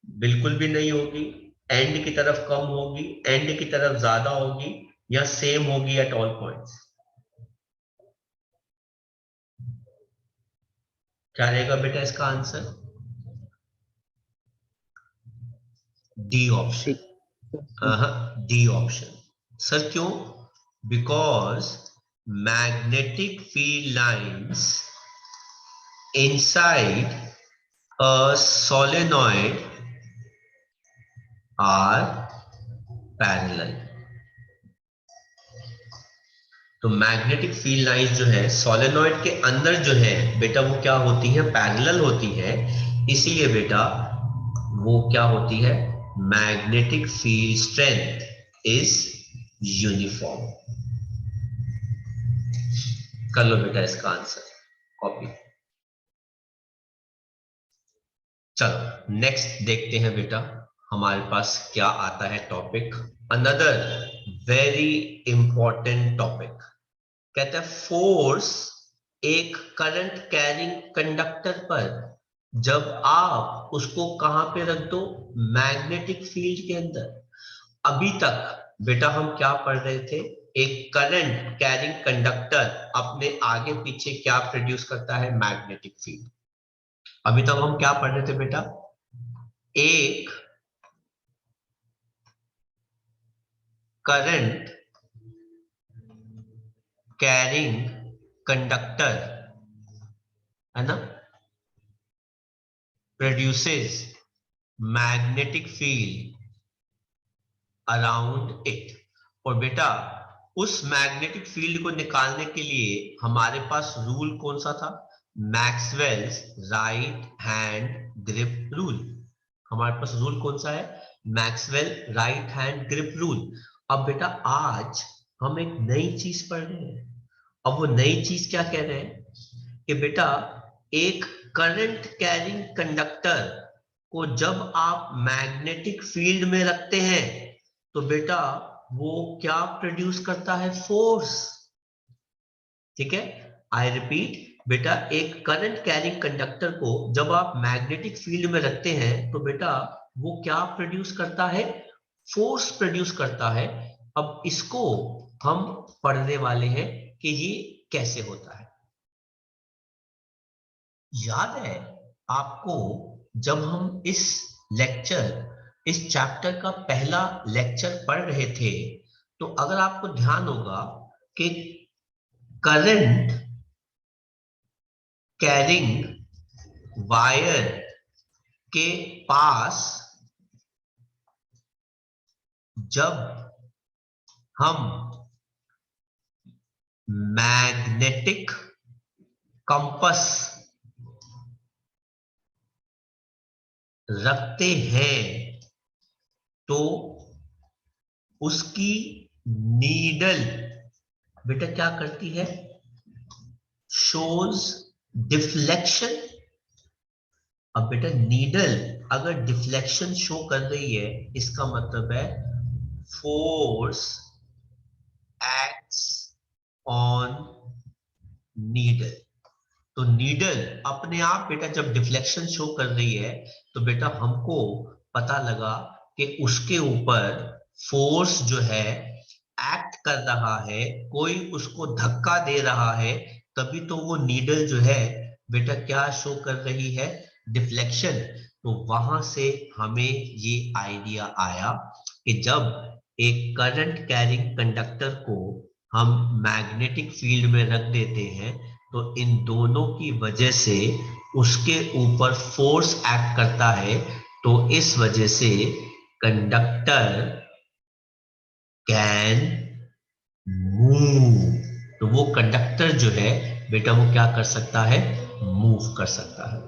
Speaker 1: बिल्कुल भी नहीं होगी, एंड की तरफ कम होगी, एंड की तरफ ज्यादा होगी, या सेम होगी एट ऑल पॉइंट्स। क्या रहेगा बेटा इसका answer. D option. D option. Sir क्यों। Because magnetic field lines inside a solenoid are parallel। तो मैग्नेटिक फील्ड लाइंस जो है सोलेनॉइड के अंदर जो है बेटा वो क्या होती है, पैरेलल होती है। इसीलिए बेटा वो क्या होती है, magnetic field strength is uniform. कर लो बेटा इसका आंसर कॉपी। चलो नेक्स्ट देखते हैं बेटा हमारे पास क्या आता है topic. Another very important topic. कहता है फोर्स एक करंट कैरिंग कंडक्टर पर जब आप उसको कहां पे रख दो, मैग्नेटिक फील्ड के अंदर। अभी तक बेटा हम क्या पढ़ रहे थे, एक करंट कैरिंग कंडक्टर अपने आगे पीछे क्या प्रोड्यूस करता है, मैग्नेटिक फील्ड। अभी तक हम क्या पढ़ रहे थे बेटा, एक करंट कैरिंग कंडक्टर है ना, produces magnetic field around it. और बेटा उस मैग्नेटिक फील्ड को निकालने के लिए हमारे पास रूल कौन सा था, Maxwell's right hand grip rule. हमारे पास रूल कौन सा है, Maxwell right hand grip rule. अब बेटा आज हम एक नई चीज पढ़ रहे हैं। अब वो नई चीज क्या कह रहे हैं कि बेटा एक करंट कैरिंग कंडक्टर को जब आप मैग्नेटिक फील्ड में रखते हैं तो बेटा वो क्या प्रोड्यूस करता है, फोर्स। ठीक है, आई रिपीट बेटा, एक करंट कैरिंग कंडक्टर को जब आप मैग्नेटिक फील्ड में रखते हैं तो बेटा वो क्या प्रोड्यूस करता है, फोर्स प्रोड्यूस करता है। अब इसको हम पढ़ने वाले हैं कि ये कैसे होता है। याद है आपको जब हम इस चैप्टर का पहला लेक्चर पढ़ रहे थे, तो अगर आपको ध्यान होगा कि करंट कैरिंग वायर के पास जब हम मैग्नेटिक कंपास रखते हैं तो उसकी नीडल बेटा क्या करती है, शोज डिफ्लेक्शन। अब बेटा नीडल अगर डिफ्लेक्शन शो कर रही है इसका मतलब है फोर्स एक्ट्स ऑन नीडल। तो नीडल अपने आप बेटा जब डिफ्लेक्शन शो कर रही है तो बेटा हमको पता लगा कि उसके ऊपर फोर्स जो है एक्ट कर रहा है, कोई उसको धक्का दे रहा है, तभी तो वो नीडल जो है बेटा क्या शो कर रही है, डिफ्लेक्शन। तो वहां से हमें ये आइडिया आया कि जब एक करंट कैरिंग कंडक्टर को हम मैग्नेटिक फील्ड में रख देते हैं तो इन दोनों की वजह से उसके ऊपर फोर्स एक्ट करता है, तो इस वजह से कंडक्टर कैन मूव। तो वो कंडक्टर जो है बेटा वो क्या कर सकता है, मूव कर सकता है।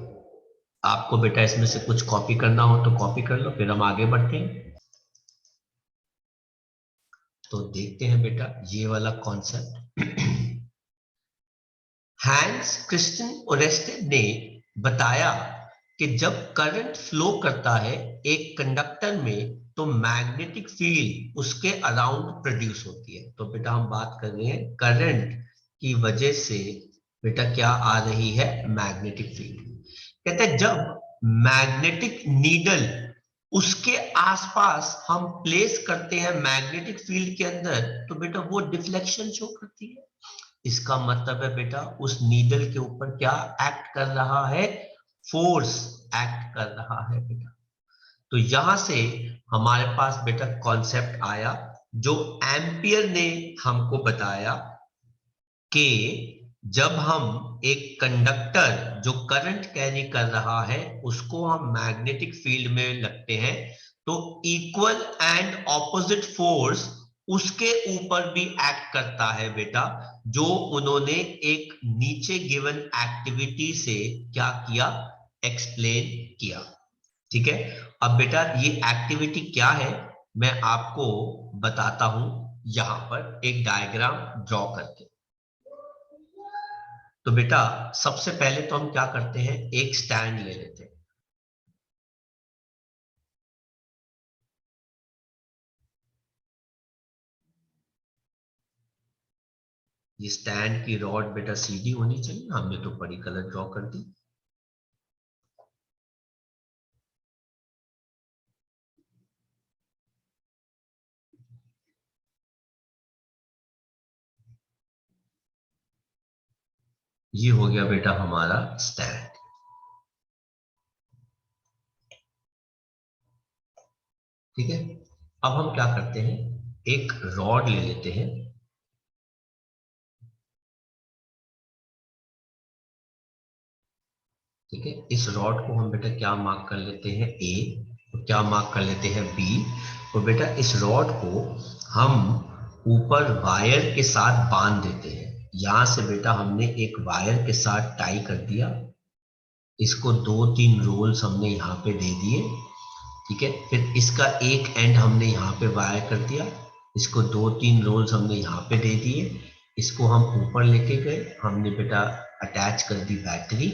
Speaker 1: आपको बेटा इसमें से कुछ कॉपी करना हो तो कॉपी कर लो, फिर हम आगे बढ़ते हैं। तो देखते हैं बेटा ये वाला कॉन्सेप्ट। हैंस क्रिस्टियन ओरेस्टेड ने बताया कि जब करंट फ्लो करता है एक कंडक्टर में तो मैग्नेटिक फील्ड उसके अराउंड प्रोड्यूस होती है। तो बेटा हम बात कर रहे हैं करंट की वजह से बेटा क्या आ रही है, मैग्नेटिक फील्ड। कहते हैं जब मैग्नेटिक नीडल उसके आसपास हम प्लेस करते हैं मैग्नेटिक फील्ड के अंदर, तो बेटा वो डिफ्लेक्शन शो करती है। इसका मतलब है बेटा उस नीडल के ऊपर क्या एक्ट कर रहा है, फोर्स एक्ट कर रहा है बेटा। तो यहां से हमारे पास बेटा कॉन्सेप्ट आया जो एम्पियर ने हमको बताया कि जब हम एक कंडक्टर जो करंट कैरी कर रहा है उसको हम मैग्नेटिक फील्ड में लगते हैं, तो इक्वल एंड ऑपोजिट फोर्स उसके ऊपर भी एक्ट करता है बेटा, जो उन्होंने एक नीचे गिवन एक्टिविटी से क्या किया, एक्सप्लेन किया। ठीक है, अब बेटा ये एक्टिविटी क्या है मैं आपको बताता हूं यहां पर एक डायग्राम ड्रॉ करके। तो बेटा सबसे पहले तो हम क्या करते हैं, एक स्टैंड ले लेते हैं। ये स्टैंड की रॉड बेटा सीधी होनी चाहिए, हमने तो बड़ी कलर ड्रॉ कर दी। ये हो गया बेटा हमारा स्टैंड। ठीक है, अब हम क्या करते हैं, एक रॉड ले लेते हैं। ठीक है, इस रॉड को हम बेटा क्या मार्क कर लेते हैं, ए, और क्या मार्क कर लेते हैं, बी। और बेटा इस रॉड को हम ऊपर वायर के साथ बांध देते हैं। यहां से बेटा हमने एक वायर के साथ टाई कर दिया, इसको 2-3 रोल्स हमने यहाँ पे दे दिए। ठीक है, फिर इसका एक एंड हमने यहाँ पे वायर कर दिया, इसको 2-3 रोल्स हमने यहाँ पे दे दिए। इसको हम ऊपर लेके गए, हमने बेटा अटैच कर दी बैटरी,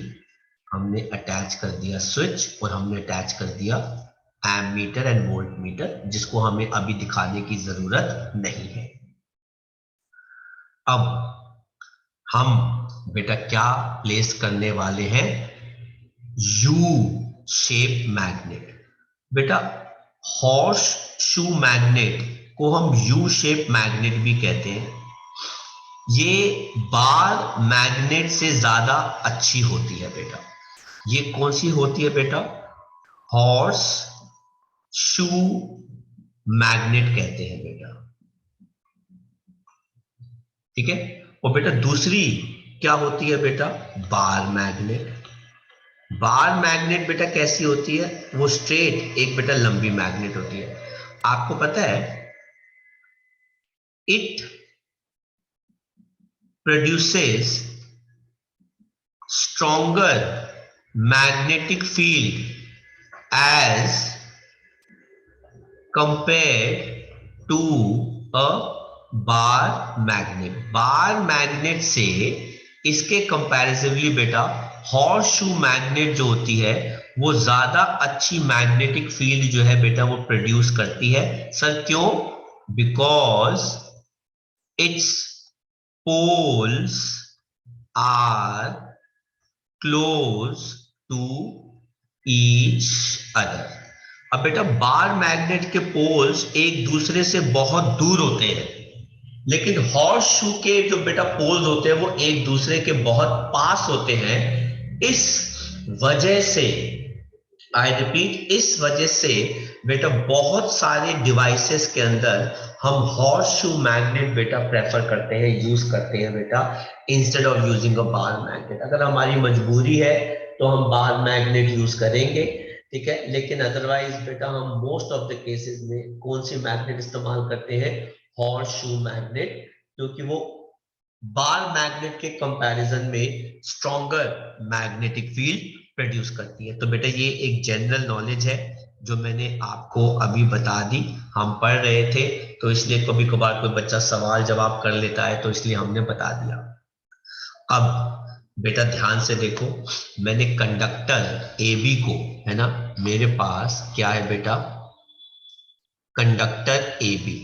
Speaker 1: हमने अटैच कर दिया स्विच, और हमने अटैच कर दिया एमीटर एंड वोल्ट मीटर, जिसको हमें अभी दिखाने की जरूरत नहीं है। अब हम बेटा क्या प्लेस करने वाले हैं, यू शेप मैग्नेट। बेटा हॉर्स शू मैग्नेट को हम यू शेप मैग्नेट भी कहते हैं। ये बार मैग्नेट से ज्यादा अच्छी होती है बेटा। ये कौन सी होती है बेटा, हॉर्स शू मैग्नेट कहते हैं बेटा। ठीक है, और बेटा दूसरी क्या होती है बेटा, बार मैग्नेट। बार मैग्नेट बेटा कैसी होती है, वो स्ट्रेट एक बेटा लंबी मैग्नेट होती है। आपको पता है it produces stronger magnetic field as compared to a bar magnet. Bar magnet से इसके कंपैरेटिवली बेटा हॉर्स शू मैग्नेट जो होती है वो ज्यादा अच्छी मैग्नेटिक फील्ड जो है बेटा वो प्रोड्यूस करती है। सर क्यों, because its poles are close to each other. अब बेटा बार मैग्नेट के पोल्स एक दूसरे से बहुत दूर होते हैं, लेकिन हॉर्स शू के जो बेटा पोल्स होते हैं वो एक दूसरे के बहुत पास होते हैं। इस वजह से, आई रिपीट, इस वजह से बेटा बहुत सारे डिवाइसेस के अंदर हम हॉर्स शू मैग्नेट बेटा प्रेफर करते हैं, यूज करते हैं बेटा, instead of using a bar magnet. अगर हमारी मजबूरी है तो हम बार मैग्नेट यूज करेंगे, ठीक है, लेकिन अदरवाइज बेटा हम मोस्ट ऑफ द केसेस में कौन सी मैग्नेट इस्तेमाल करते हैं, हॉर्स शू मैग्नेट, क्योंकि वो बार मैग्नेट के कंपैरिजन में स्ट्रॉन्गर मैग्नेटिक फील्ड प्रोड्यूस करती है। तो बेटा ये एक जनरल नॉलेज है जो मैंने आपको अभी बता दी, हम पढ़ रहे थे तो इसलिए कभी कभार कोई बच्चा सवाल जवाब कर लेता है तो इसलिए हमने बता दिया। अब बेटा ध्यान से देखो, मैंने कंडक्टर AB को, है ना, मेरे पास क्या है बेटा, कंडक्टर AB,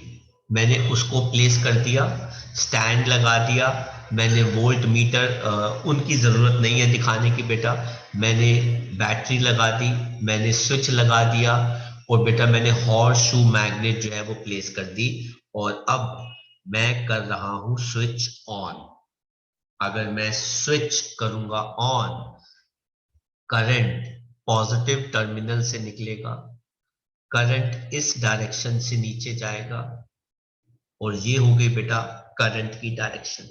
Speaker 1: मैंने उसको प्लेस कर दिया, स्टैंड लगा दिया, मैंने वोल्ट मीटर, उनकी जरूरत नहीं है दिखाने की बेटा, मैंने बैटरी लगा दी, मैंने स्विच लगा दिया, और बेटा मैंने हॉर्स शू मैग्नेट जो है वो प्लेस कर दी, और अब मैं कर रहा हूं स्विच ऑन। अगर मैं स्विच करूंगा ऑन, करंट पॉजिटिव टर्मिनल से निकलेगा, करंट इस डायरेक्शन से नीचे जाएगा, और ये हो गई बेटा करंट की डायरेक्शन,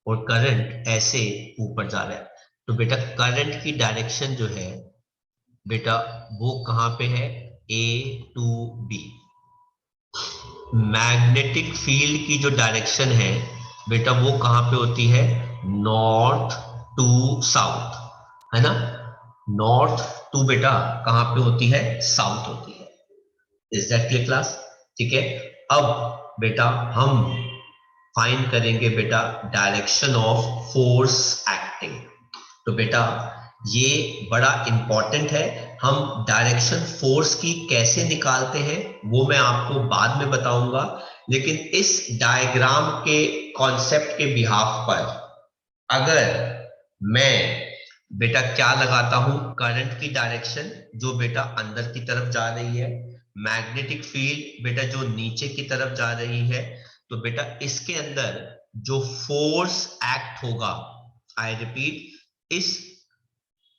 Speaker 1: और करंट ऐसे ऊपर जा रहा है। तो बेटा करंट की डायरेक्शन जो है बेटा वो कहां पे है, A to B। Magnetic field की जो डायरेक्शन है बेटा वो कहां पे होती है, नॉर्थ टू साउथ, है ना, नॉर्थ टू बेटा कहां पे होती है, साउथ होती है। Is that clear class? ठीक है, अब बेटा हम फाइंड करेंगे बेटा डायरेक्शन ऑफ फोर्स एक्टिंग। तो बेटा ये बड़ा इंपॉर्टेंट है, हम डायरेक्शन फोर्स की कैसे निकालते हैं वो मैं आपको बाद में बताऊंगा, लेकिन इस डायग्राम के कॉन्सेप्ट के बिहाफ पर अगर मैं बेटा क्या लगाता हूं, करंट की डायरेक्शन जो बेटा अंदर की तरफ जा रही है, मैग्नेटिक फील्ड बेटा जो नीचे की तरफ जा रही है, तो बेटा इसके अंदर जो फोर्स एक्ट होगा, आई रिपीट, इस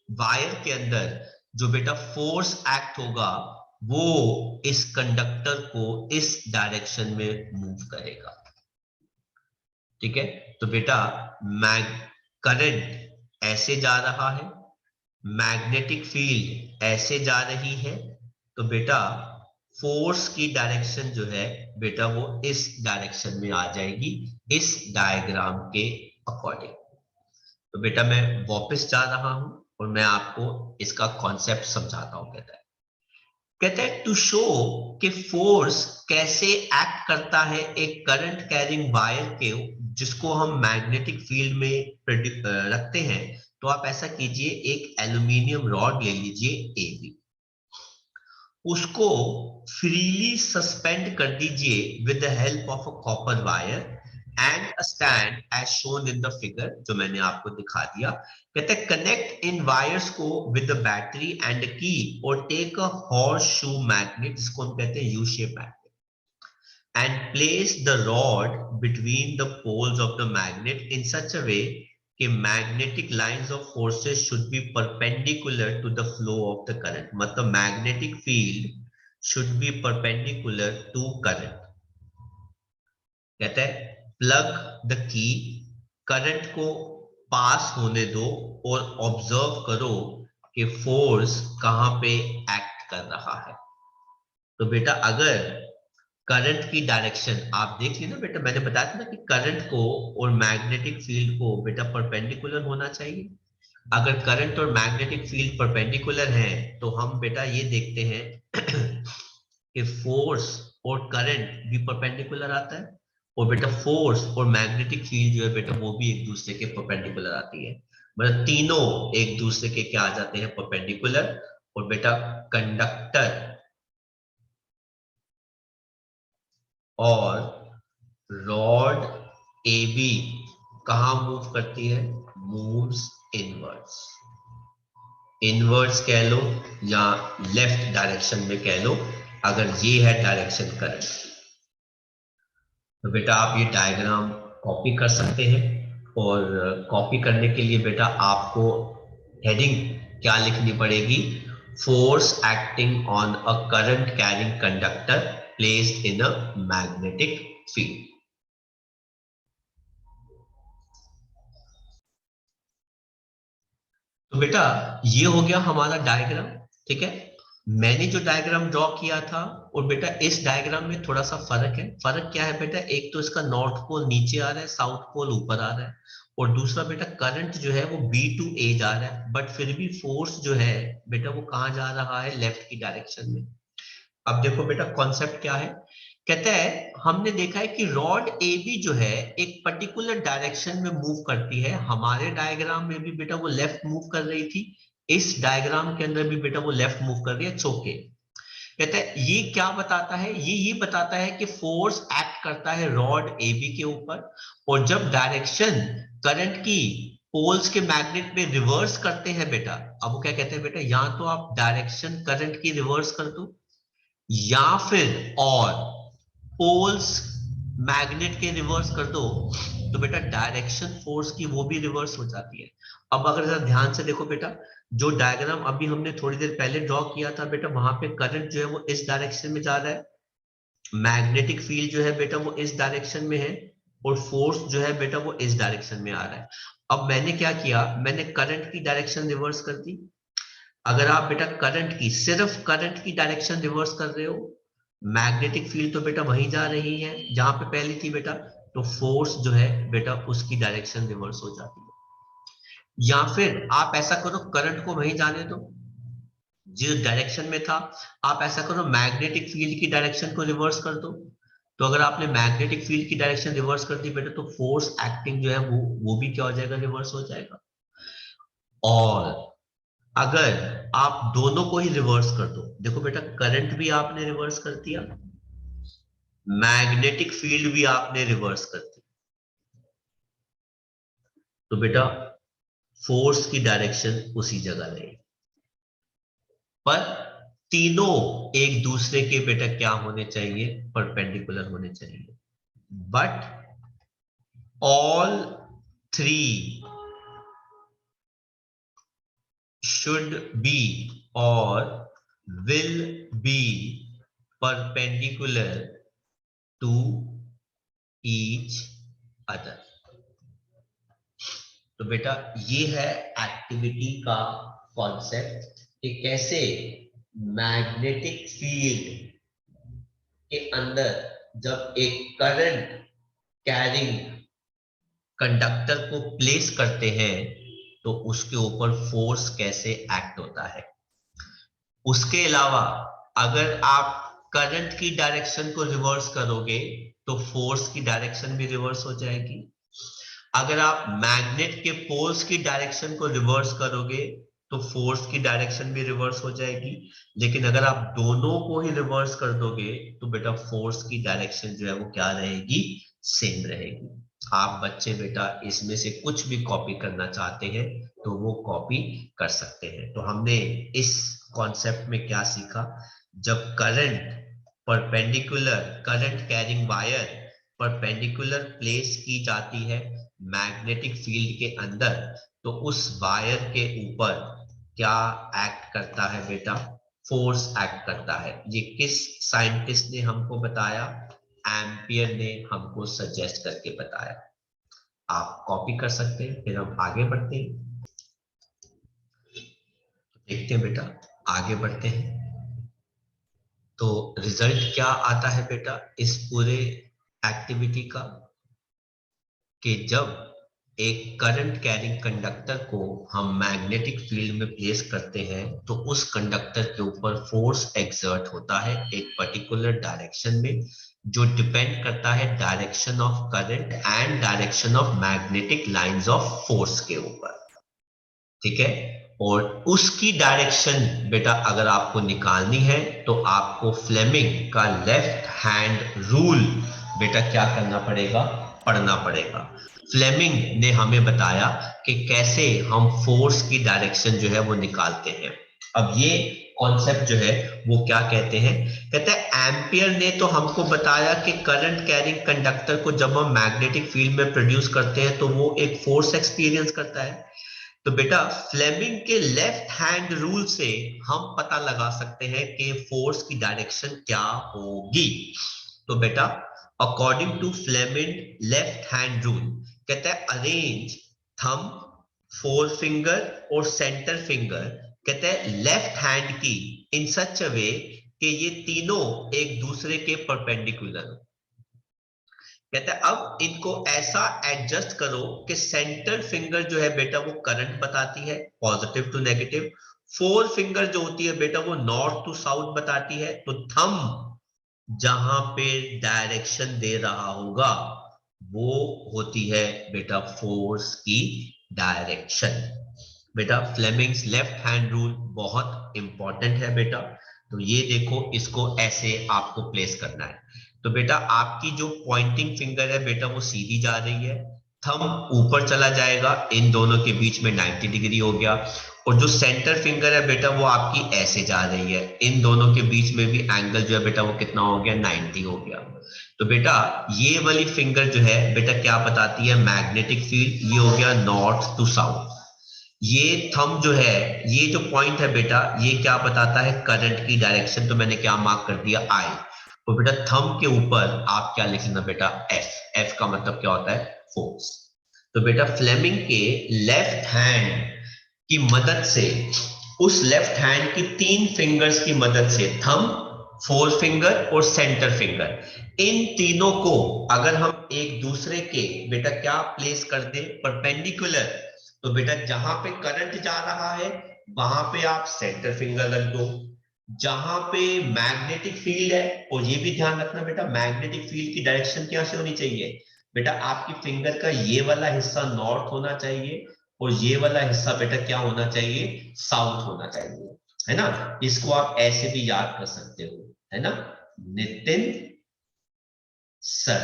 Speaker 1: वायर के अंदर जो बेटा फोर्स एक्ट होगा वो इस कंडक्टर को इस डायरेक्शन में मूव करेगा। ठीक है, तो बेटा मैग करंट ऐसे जा रहा है, मैग्नेटिक फील्ड ऐसे जा रही है, तो बेटा फोर्स की डायरेक्शन जो है बेटा वो इस डायरेक्शन में आ जाएगी, इस डायग्राम के अकॉर्डिंग। तो बेटा मैं वापस जा रहा हूं और मैं आपको इसका कॉन्सेप्ट समझाता हूं। कहता है टू शो कि फोर्स कैसे एक्ट करता है एक करंट कैरिंग वायर के, जिसको हम मैग्नेटिक फील्ड में रखते हैं, तो आप ऐसा कीजिए, एक एल्यूमिनियम रॉड ले लीजिए AB, उसको फ्रीली सस्पेंड कर दीजिए with the help of a copper wire and a stand as shown in the figure, जो मैंने आपको दिखा दिया। कहते हैं कनेक्ट इन वायर्स को with the battery and key, और take a horseshoe magnet, जिसको हम कहते हैं U shape magnet, and place the rod between the poles of the magnet in such a way कि magnetic lines of forces should be perpendicular to the flow of the current, मतलब magnetic field should be perpendicular to current। कहता है plug the key, current को पास होने दो और observe करो कि फोर्स कहां पे एक्ट कर रहा है। तो बेटा अगर करंट की डायरेक्शन आप देख ली ना बेटा, मैंने बताया था ना कि करंट को और मैग्नेटिक फील्ड को बेटा परपेंडिकुलर होना चाहिए। अगर करंट और मैग्नेटिक फील्ड परपेंडिकुलर है तो हम बेटा ये देखते हैं कि फोर्स और करंट भी परपेंडिकुलर आता है, और बेटा फोर्स और मैग्नेटिक फील्ड जो है बेटा वो भी एक दूसरे के परपेंडिकुलर आती है, मतलब तीनों एक दूसरे के क्या आ जाते हैं, परपेंडिकुलर। और बेटा कंडक्टर और रॉड AB कहां मूव करती है, मूव्स इनवर्ड्स, इनवर्ड्स कह लो या लेफ्ट डायरेक्शन में कह लो, अगर ये है डायरेक्शन करंट। तो बेटा आप ये डायग्राम कॉपी कर सकते हैं, और कॉपी करने के लिए बेटा आपको हेडिंग क्या लिखनी पड़ेगी, force acting on a current carrying conductor placed in a magnetic field. तो बेटा ये हो गया हमारा डायग्राम, ठीक है। मैंने जो डायग्राम ड्रॉ किया था, और बेटा इस डायग्राम में थोड़ा सा फर्क है। फर्क क्या है बेटा, एक तो इसका नॉर्थ पोल नीचे आ रहा है, साउथ पोल ऊपर आ रहा है, और दूसरा बेटा करंट जो है वो B to A जा रहा है, बट फिर भी फोर्स जो है बेटा वो कहाँ जा रहा है, लेफ्ट की डायरेक्शन में। अब देखो बेटा कॉन्सेप्ट क्या है, कहता है हमने देखा है कि रॉड AB जो है एक पर्टिकुलर डायरेक्शन में मूव करती है। हमारे डायग्राम में भी बेटा वो लेफ्ट मूव कर रही थी, इस डायग्राम के अंदर भी बेटा वो लेफ्ट मूव कर रही है, चौके। कहता है ये क्या बताता है, ये बताता है कि फोर्स एक्ट करता है रॉड AB के ऊपर, और जब डायरेक्शन करंट की पोल्स के मैग्नेट में रिवर्स करते हैं बेटा, अब वो क्या कहते हैं बेटा, या तो आप डायरेक्शन करंट की रिवर्स कर दो, या फिर और पोल्स मैग्नेट के रिवर्स कर दो, तो बेटा डायरेक्शन फोर्स की वो भी रिवर्स हो जाती है। अब अगर जरा ध्यान से देखो बेटा, जो डायग्राम अभी हमने थोड़ी देर पहले ड्रॉ किया था बेटा, वहां पे करंट जो है वो इस डायरेक्शन में जा रहा है, मैग्नेटिक फील्ड जो है बेटा वो इस डायरेक्शन में है, और फोर्स जो है बेटा वो इस डायरेक्शन में आ रहा है। अब मैंने क्या किया, मैंने करंट की डायरेक्शन रिवर्स कर दी। अगर आप बेटा करंट की, सिर्फ करंट की डायरेक्शन रिवर्स कर रहे हो, मैग्नेटिक फील्ड तो बेटा वहीं जा रही है जहां पे पहली थी बेटा, तो फोर्स जो है बेटा उसकी डायरेक्शन रिवर्स हो जाती है। या फिर आप ऐसा करो, करंट को वहीं जाने दो जिस डायरेक्शन में था, आप ऐसा करो मैग्नेटिक फील्ड की डायरेक्शन को रिवर्स कर दो। तो अगर आपने मैग्नेटिक फील्ड की डायरेक्शन रिवर्स कर दी बेटा, तो फोर्स एक्टिंग जो है वो भी क्या हो जाएगा, रिवर्स हो जाएगा। और अगर आप दोनों को ही रिवर्स कर दो, देखो बेटा करंट भी आपने रिवर्स कर दिया, मैग्नेटिक फील्ड भी आपने रिवर्स कर दी, तो बेटा फोर्स की डायरेक्शन उसी जगह रहेगी। पर तीनों एक दूसरे के बेटा क्या होने चाहिए, परपेंडिकुलर होने चाहिए। But all three should be or will be perpendicular to each other। तो बेटा ये है एक्टिविटी का कॉन्सेप्ट, कि कैसे मैग्नेटिक फील्ड के अंदर जब एक करंट कैरिंग कंडक्टर को प्लेस करते हैं, तो उसके ऊपर फोर्स कैसे एक्ट होता है। उसके अलावा अगर आप करंट की डायरेक्शन को रिवर्स करोगे, तो फोर्स की डायरेक्शन भी रिवर्स हो जाएगी। अगर आप मैग्नेट के पोल्स की डायरेक्शन को रिवर्स करोगे, तो फोर्स की डायरेक्शन भी रिवर्स हो जाएगी। लेकिन अगर आप दोनों को ही रिवर्स कर दोगे, तो बेटा फोर्स की डायरेक्शन जो है वो क्या रहेगी, सेम रहेगी। आप बच्चे बेटा इसमें से कुछ भी कॉपी करना चाहते हैं तो वो कॉपी कर सकते हैं। तो हमने इस कॉन्सेप्ट में क्या सीखा, जब current perpendicular, current carrying wire perpendicular place की जाती है मैग्नेटिक फील्ड के अंदर, तो उस वायर के ऊपर क्या एक्ट करता है बेटा, फोर्स एक्ट करता है। ये किस साइंटिस्ट ने हमको बताया, एम्पियर ने हमको सजेस्ट करके बताया। आप कॉपी कर सकते हैं। फिर हम आगे बढ़ते हैं, देखते हैं बेटा, आगे बढ़ते हैं। तो रिजल्ट क्या आता है बेटा इस पूरे एक्टिविटी का, कि जब एक करंट कैरिंग कंडक्टर को हम मैग्नेटिक फील्ड में प्लेस करते हैं, तो उस कंडक्टर के ऊपर फोर्स एक्सर्ट होता है एक पर्टिकुलर डायरेक्शन में, जो डिपेंड करता है direction of current and direction of magnetic lines of force के ऊपर, ठीक है। और उसकी डायरेक्शन बेटा अगर आपको निकालनी है, तो आपको फ्लेमिंग का लेफ्ट हैंड रूल बेटा क्या करना पड़ेगा, पढ़ना पड़ेगा। फ्लेमिंग ने हमें बताया कि कैसे हम फोर्स की डायरेक्शन जो है वो निकालते हैं। अब ये कॉन्सेप्ट जो है वो क्या कहते हैं, कहते हैं एम्पियर ने तो हमको बताया कि करंट कैरिंग कंडक्टर को जब हम मैग्नेटिक फील्ड में प्रोड्यूस करते हैं, तो वो एक फोर्स एक्सपीरियंस करता है। तो बेटा फ्लेमिंग के लेफ्ट हैंड रूल से हम पता लगा सकते हैं कि फोर्स की डायरेक्शन क्या होगी। तो बेटा according to Fleming left hand rule कहता है अरेंज थंब, फोर फिंगर और सेंटर फिंगर कहते हैं लेफ्ट हैंड की इन सच अ वे कि ये तीनों एक दूसरे के परपेंडिकुलर। कहता है अब इनको ऐसा एडजस्ट करो कि सेंटर फिंगर जो है बेटा वो करंट बताती है positive to negative, four finger जो होती है बेटा वो नॉर्थ टू साउथ बताती है, तो थंब जहां पे डायरेक्शन दे रहा होगा वो होती है बेटा फोर्स की डायरेक्शन। बेटा फ्लेमिंग्स लेफ्ट हैंड रूल बहुत इंपॉर्टेंट है बेटा। तो ये देखो इसको ऐसे आपको प्लेस करना है। तो बेटा आपकी जो पॉइंटिंग फिंगर है बेटा वो सीधी जा रही है, थंब ऊपर चला जाएगा, इन दोनों के बीच में 90 डिग्री हो गया, और जो सेंटर फिंगर है बेटा वो आपकी ऐसे जा रही है, इन दोनों के बीच में भी एंगल जो है बेटा वो कितना हो गया 90 हो गया। तो बेटा ये वाली फिंगर जो है बेटा क्या बताती है मैग्नेटिक फील्ड, ये हो गया नॉर्थ टू साउथ। ये थंब जो है ये जो पॉइंट है बेटा ये क्या बताता है करंट की डायरेक्शन, तो मैंने क्या मार्क कर दिया आई। तो बेटा थंब के ऊपर आप क्या लिख लेना बेटा एफ, एफ का मतलब क्या होता है फोर्स। तो बेटा फ्लेमिंग के लेफ्ट हैंड की मदद से, उस लेफ्ट हैंड की तीन फिंगर्स की मदद से थंब, फोर फिंगर और सेंटर फिंगर, इन तीनों को अगर हम एक दूसरे के बेटा क्या प्लेस कर दे परपेंडिकुलर, तो बेटा जहां पे करंट जा रहा है वहां पे आप सेंटर फिंगर रख दो, जहां पे मैग्नेटिक फील्ड है, और ये भी ध्यान रखना बेटा मैग्नेटिक फील्ड की डायरेक्शन क्या से होनी चाहिए बेटा आपकी फिंगर का ये वाला हिस्सा नॉर्थ होना चाहिए और ये वाला हिस्सा बेटा क्या होना चाहिए साउथ होना चाहिए, है ना। इसको आप ऐसे भी याद कर सकते हो, है ना, नितिन सर,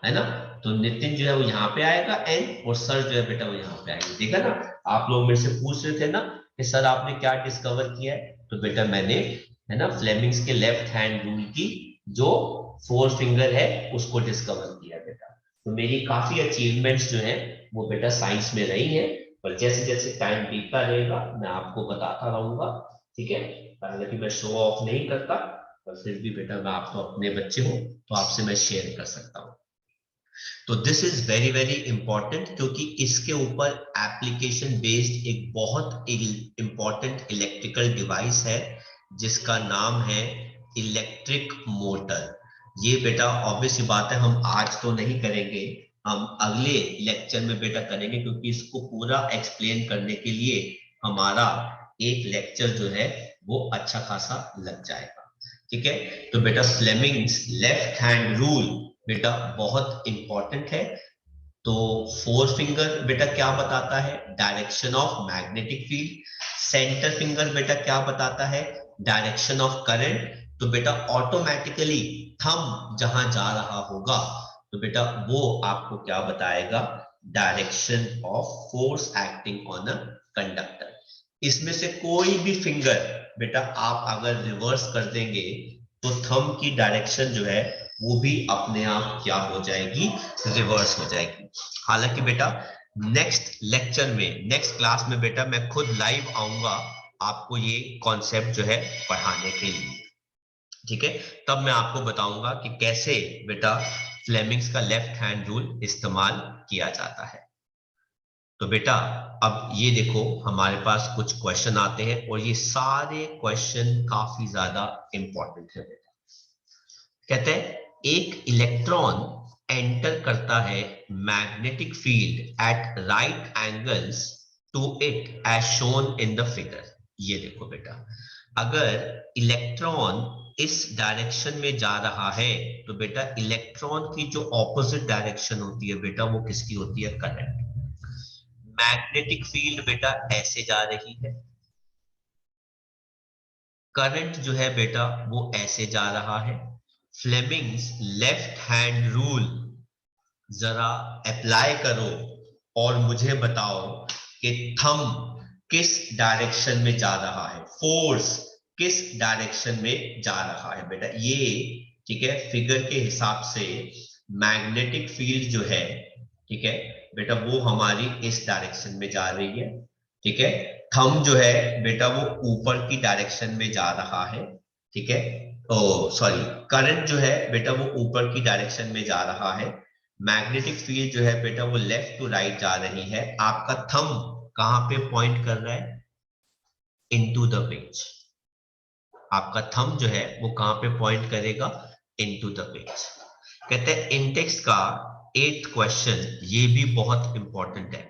Speaker 1: है ना। तो नितिन जो है वो यहाँ पे आएगा एन, और सर जो है बेटा वो यहाँ पे आएंगे। देखा ना, आप लोग मेरे से पूछ रहे थे ना कि सर आपने क्या डिस्कवर किया है, तो बेटा मैंने, है ना, फ्लेमिंग्स के लेफ्ट हैंड रूल की जो फोर फिंगर है उसको डिस्कवर किया बेटा। तो मेरी काफी अचीवमेंट्स जो है वो बेटा साइंस में रही है, पर जैसे जैसे टाइम बीतता रहेगा मैं आपको बताता रहूंगा, ठीक है। हालांकि मैं शो ऑफ नहीं करता, पर फिर भी बेटा मैं आप तो अपने बच्चे हो तो आपसे मैं शेयर कर सकता हूँ। तो this is very very important क्योंकि इसके ऊपर एप्लीकेशन बेस्ड एक बहुत इंपॉर्टेंट इलेक्ट्रिकल डिवाइस है जिसका नाम है इलेक्ट्रिक मोटर। ये बेटा ऑब्वियस बात है हम आज तो नहीं करेंगे, हम अगले लेक्चर में बेटा करेंगे, क्योंकि इसको पूरा एक्सप्लेन करने के लिए हमारा एक लेक्चर जो है वो अच्छा खासा लग जाएगा, ठीक है। तो बेटा फ्लेमिंग्स लेफ्ट हैंड रूल बेटा बहुत इंपॉर्टेंट है। तो फोर फिंगर बेटा क्या बताता है direction of magnetic field, centre finger बेटा क्या बताता है डायरेक्शन ऑफ करंट, तो बेटा ऑटोमेटिकली थंब जहां जा रहा होगा तो बेटा वो आपको क्या बताएगा direction of force acting on a conductor. इसमें से कोई भी फिंगर बेटा आप अगर रिवर्स कर देंगे तो थंब की डायरेक्शन जो है वो भी अपने आप क्या हो जाएगी रिवर्स हो जाएगी। हालांकि बेटा नेक्स्ट लेक्चर में नेक्स्ट क्लास में बेटा मैं खुद लाइव आऊंगा आपको ये कॉन्सेप्ट जो है पढ़ाने के लिए, ठीक है। तब मैं आपको बताऊंगा कि कैसे बेटा फ्लेमिंग्स का लेफ्ट हैंड रूल इस्तेमाल किया जाता है। तो बेटा अब ये देखो हमारे पास कुछ क्वेश्चन आते हैं और ये सारे क्वेश्चन काफी ज्यादा इंपॉर्टेंट है बेटा। कहते हैं एक इलेक्ट्रॉन एंटर करता है magnetic field at right angles to it as shown in the figure. ये देखो बेटा अगर इलेक्ट्रॉन इस डायरेक्शन में जा रहा है तो बेटा इलेक्ट्रॉन की जो ऑपोजिट डायरेक्शन होती है बेटा वो किसकी होती है करंट। मैग्नेटिक फील्ड बेटा ऐसे जा रही है, करंट जो है बेटा वो ऐसे जा रहा है। फ्लेमिंग्स लेफ्ट हैंड रूल जरा अप्लाई करो और मुझे बताओ कि थंब किस डायरेक्शन में जा रहा है, फोर्स किस डायरेक्शन में जा रहा है बेटा। ये ठीक है फिगर के हिसाब से मैग्नेटिक फील्ड जो है ठीक है बेटा वो हमारी इस डायरेक्शन में जा रही है, ठीक है। थंब जो है बेटा वो ऊपर की डायरेक्शन में जा रहा है, ठीक है। ओ सॉरी, करंट जो है बेटा वो ऊपर की डायरेक्शन में जा रहा है। मैग्नेटिक फील्ड जो है बेटा वो लेफ्ट टू राइट जा रही है। आपका थंब कहां पे पॉइंट कर रहा है? Into the page. आपका थंब जो है वो कहां पे पॉइंट करेगा? Into the page. कहते हैं इन टेक्स्ट का 8th क्वेश्चन, ये भी बहुत इंपॉर्टेंट है।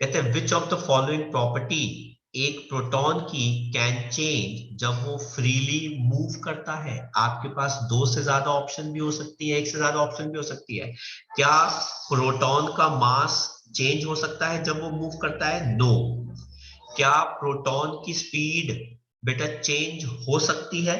Speaker 1: कहते हैं which of the following property एक प्रोटॉन की कैन चेंज जब वो फ्रीली मूव करता है। आपके पास दो से ज्यादा ऑप्शन भी हो सकती है, एक से ज्यादा ऑप्शन भी हो सकती है। क्या प्रोटॉन का मास चेंज हो सकता है जब वो मूव करता है? नो। क्या प्रोटॉन की स्पीड बेटा चेंज हो सकती है?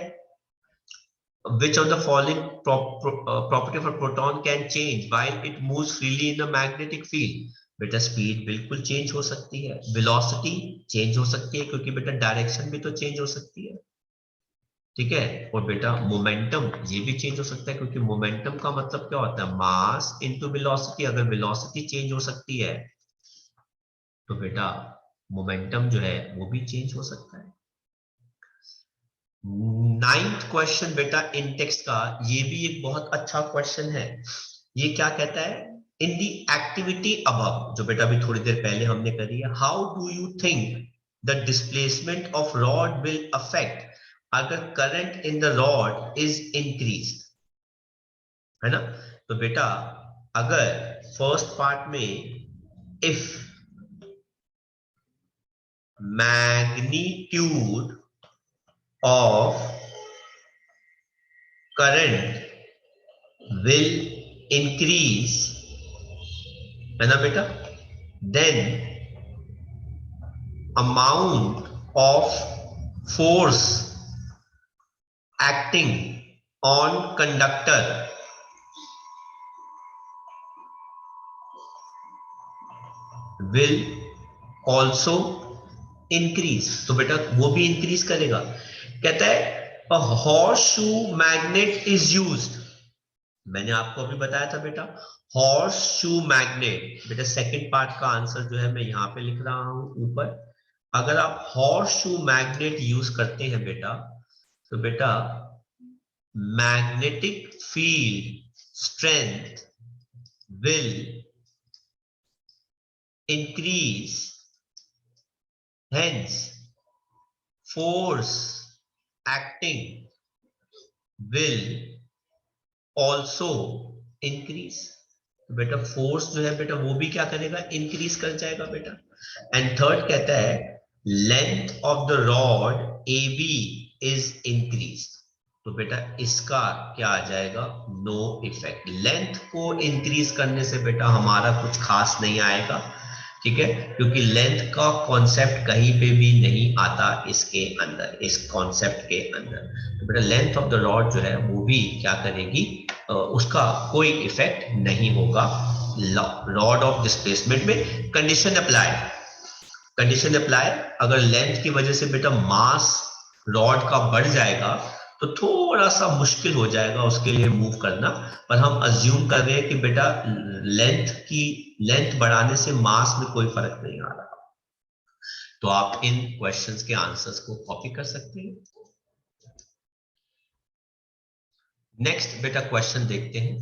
Speaker 1: Which of the following property of a proton can change while it moves freely in a magnetic field? बेटा स्पीड बिल्कुल चेंज हो सकती है, वेलोसिटी चेंज हो सकती है क्योंकि बेटा डायरेक्शन भी तो चेंज हो सकती है, ठीक है। और बेटा मोमेंटम ये भी चेंज हो सकता है क्योंकि मोमेंटम का मतलब क्या होता है? Mass into velocity. अगर वेलोसिटी चेंज हो सकती है तो बेटा मोमेंटम जो है वो भी चेंज हो सकता है। 9th क्वेश्चन बेटा इन टेक्स्ट का, ये भी एक बहुत अच्छा क्वेश्चन है। ये क्या कहता है? इन दी एक्टिविटी अबव, जो बेटा अभी थोड़ी देर पहले हमने करी है, how do you think the displacement of rod will affect अगर current in the rod is increase, है ना। तो बेटा अगर फर्स्ट पार्ट में if magnitude of current will increase, है ना बेटा, then amount of force acting on conductor will also increase। तो बेटा वो भी इंक्रीज करेगा। कहता है a horseshoe magnet is used। मैंने आपको अभी बताया था बेटा हॉर्स शू मैग्नेट। बेटा सेकंड पार्ट का आंसर जो है मैं यहां पे लिख रहा हूं ऊपर। अगर आप हॉर्स शू मैग्नेट यूज करते हैं बेटा तो बेटा magnetic field strength will increase, hence force acting will also increase. बेटा फोर्स जो है बेटा वो भी क्या करेगा? इंक्रीज कर जाएगा बेटा। एंड थर्ड कहता है length of the rod A B is increase. तो बेटा इसका क्या आ जाएगा? No effect. लेंथ को इंक्रीज करने से बेटा हमारा कुछ खास नहीं आएगा, ठीक है, क्योंकि लेंथ का कॉन्सेप्ट कहीं पे भी नहीं आता इसके अंदर, इस कॉन्सेप्ट के अंदर। तो बेटा लेंथ ऑफ द रॉड जो है वो भी क्या करेगी? उसका कोई इफेक्ट नहीं होगा रॉड ऑफ डिस्प्लेसमेंट में। कंडीशन अप्लाई, कंडीशन अप्लाई, अगर लेंथ की वजह से बेटा मास रॉड का बढ़ जाएगा तो थोड़ा सा मुश्किल हो जाएगा उसके लिए मूव करना, पर हम अज्यूम कर रहे हैं कि बेटा लेंथ बढ़ाने से मास में कोई फर्क नहीं आ रहा। तो आप इन क्वेश्चंस के आंसर्स को कॉपी कर सकते हैं। नेक्स्ट बेटा क्वेश्चन देखते हैं।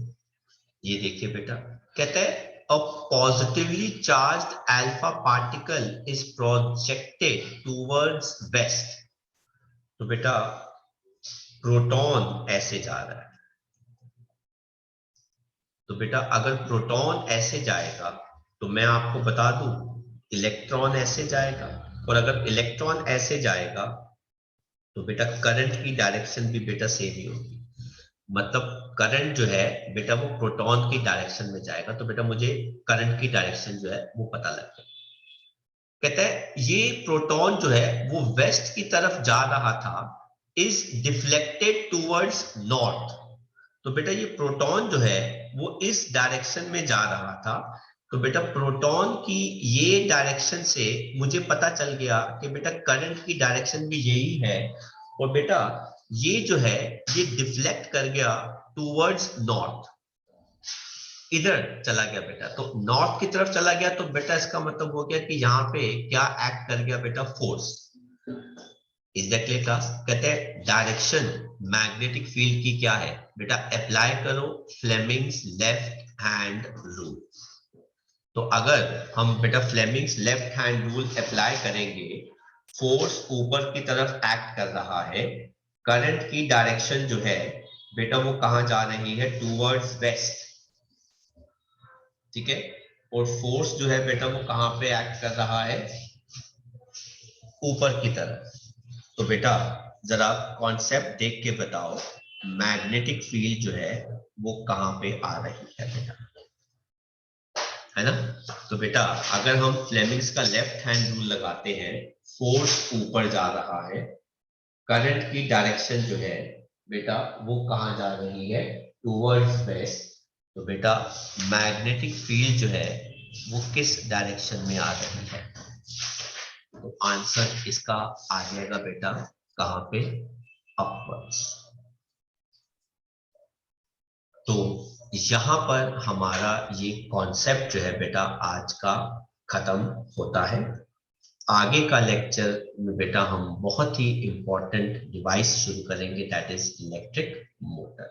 Speaker 1: ये देखिए बेटा कहता है a positively charged alpha particle is projected towards west। तो बेटा प्रोटॉन ऐसे जा रहा है। तो बेटा अगर प्रोटॉन ऐसे जाएगा तो मैं आपको बता दूं इलेक्ट्रॉन ऐसे जाएगा, और अगर इलेक्ट्रॉन ऐसे जाएगा तो बेटा करंट की डायरेक्शन भी बेटा सेम ही होगी। मतलब करंट जो है बेटा वो प्रोटॉन की डायरेक्शन में जाएगा, तो बेटा मुझे करंट की डायरेक्शन जो है वो पता लग गया। कहता है ये प्रोटॉन जो है वो वेस्ट की तरफ जा रहा था, इज डिफ्लेक्टेड टूवर्ड्स नॉर्थ। तो बेटा ये प्रोटॉन जो है वो इस डायरेक्शन में जा रहा था, तो बेटा प्रोटॉन की ये डायरेक्शन से मुझे पता चल गया कि बेटा करंट की डायरेक्शन भी यही है, और बेटा ये जो है ये डिफ्लेक्ट कर गया टूवर्ड्स नॉर्थ। इधर चला गया बेटा, तो नॉर्थ की तरफ चला गया, तो बेटा इसका मतलब हो गया कि यहाँ पे क्या एक्ट कर गया बेटा, force. Is that clear class? कहते हैं डायरेक्शन मैग्नेटिक फील्ड की क्या है बेटा, अप्लाई करो फ्लेमिंग्स लेफ्ट हैंड रूल। तो अगर हम बेटा Fleming's left hand rule apply करेंगे, फोर्स ऊपर की तरफ एक्ट कर रहा है, करंट की डायरेक्शन जो है बेटा वो कहां जा रही है, टूवर्ड्स वेस्ट, ठीक है। और फोर्स जो है बेटा वो कहां पे एक्ट कर रहा है, ऊपर की तरफ। तो बेटा जरा कॉन्सेप्ट देख के बताओ, मैग्नेटिक फील्ड जो है वो कहां पे आ रही है बेटा, है ना। तो बेटा अगर हम फ्लेमिंग्स का लेफ्ट हैंड रूल लगाते हैं, फोर्स ऊपर जा रहा है, करंट की डायरेक्शन जो है बेटा वो कहां जा रही है, टूवर्ड्स वेस्ट। तो बेटा मैग्नेटिक फील्ड जो है वो किस डायरेक्शन में आ रही है, तो आंसर इसका आ जाएगा बेटा कहां पे, अपवर्ड्स। तो यहां पर हमारा ये कॉन्सेप्ट जो है बेटा आज का खत्म होता है। आगे का लेक्चर में बेटा हम बहुत ही इंपॉर्टेंट डिवाइस शुरू करेंगे, दैट इज इलेक्ट्रिक मोटर।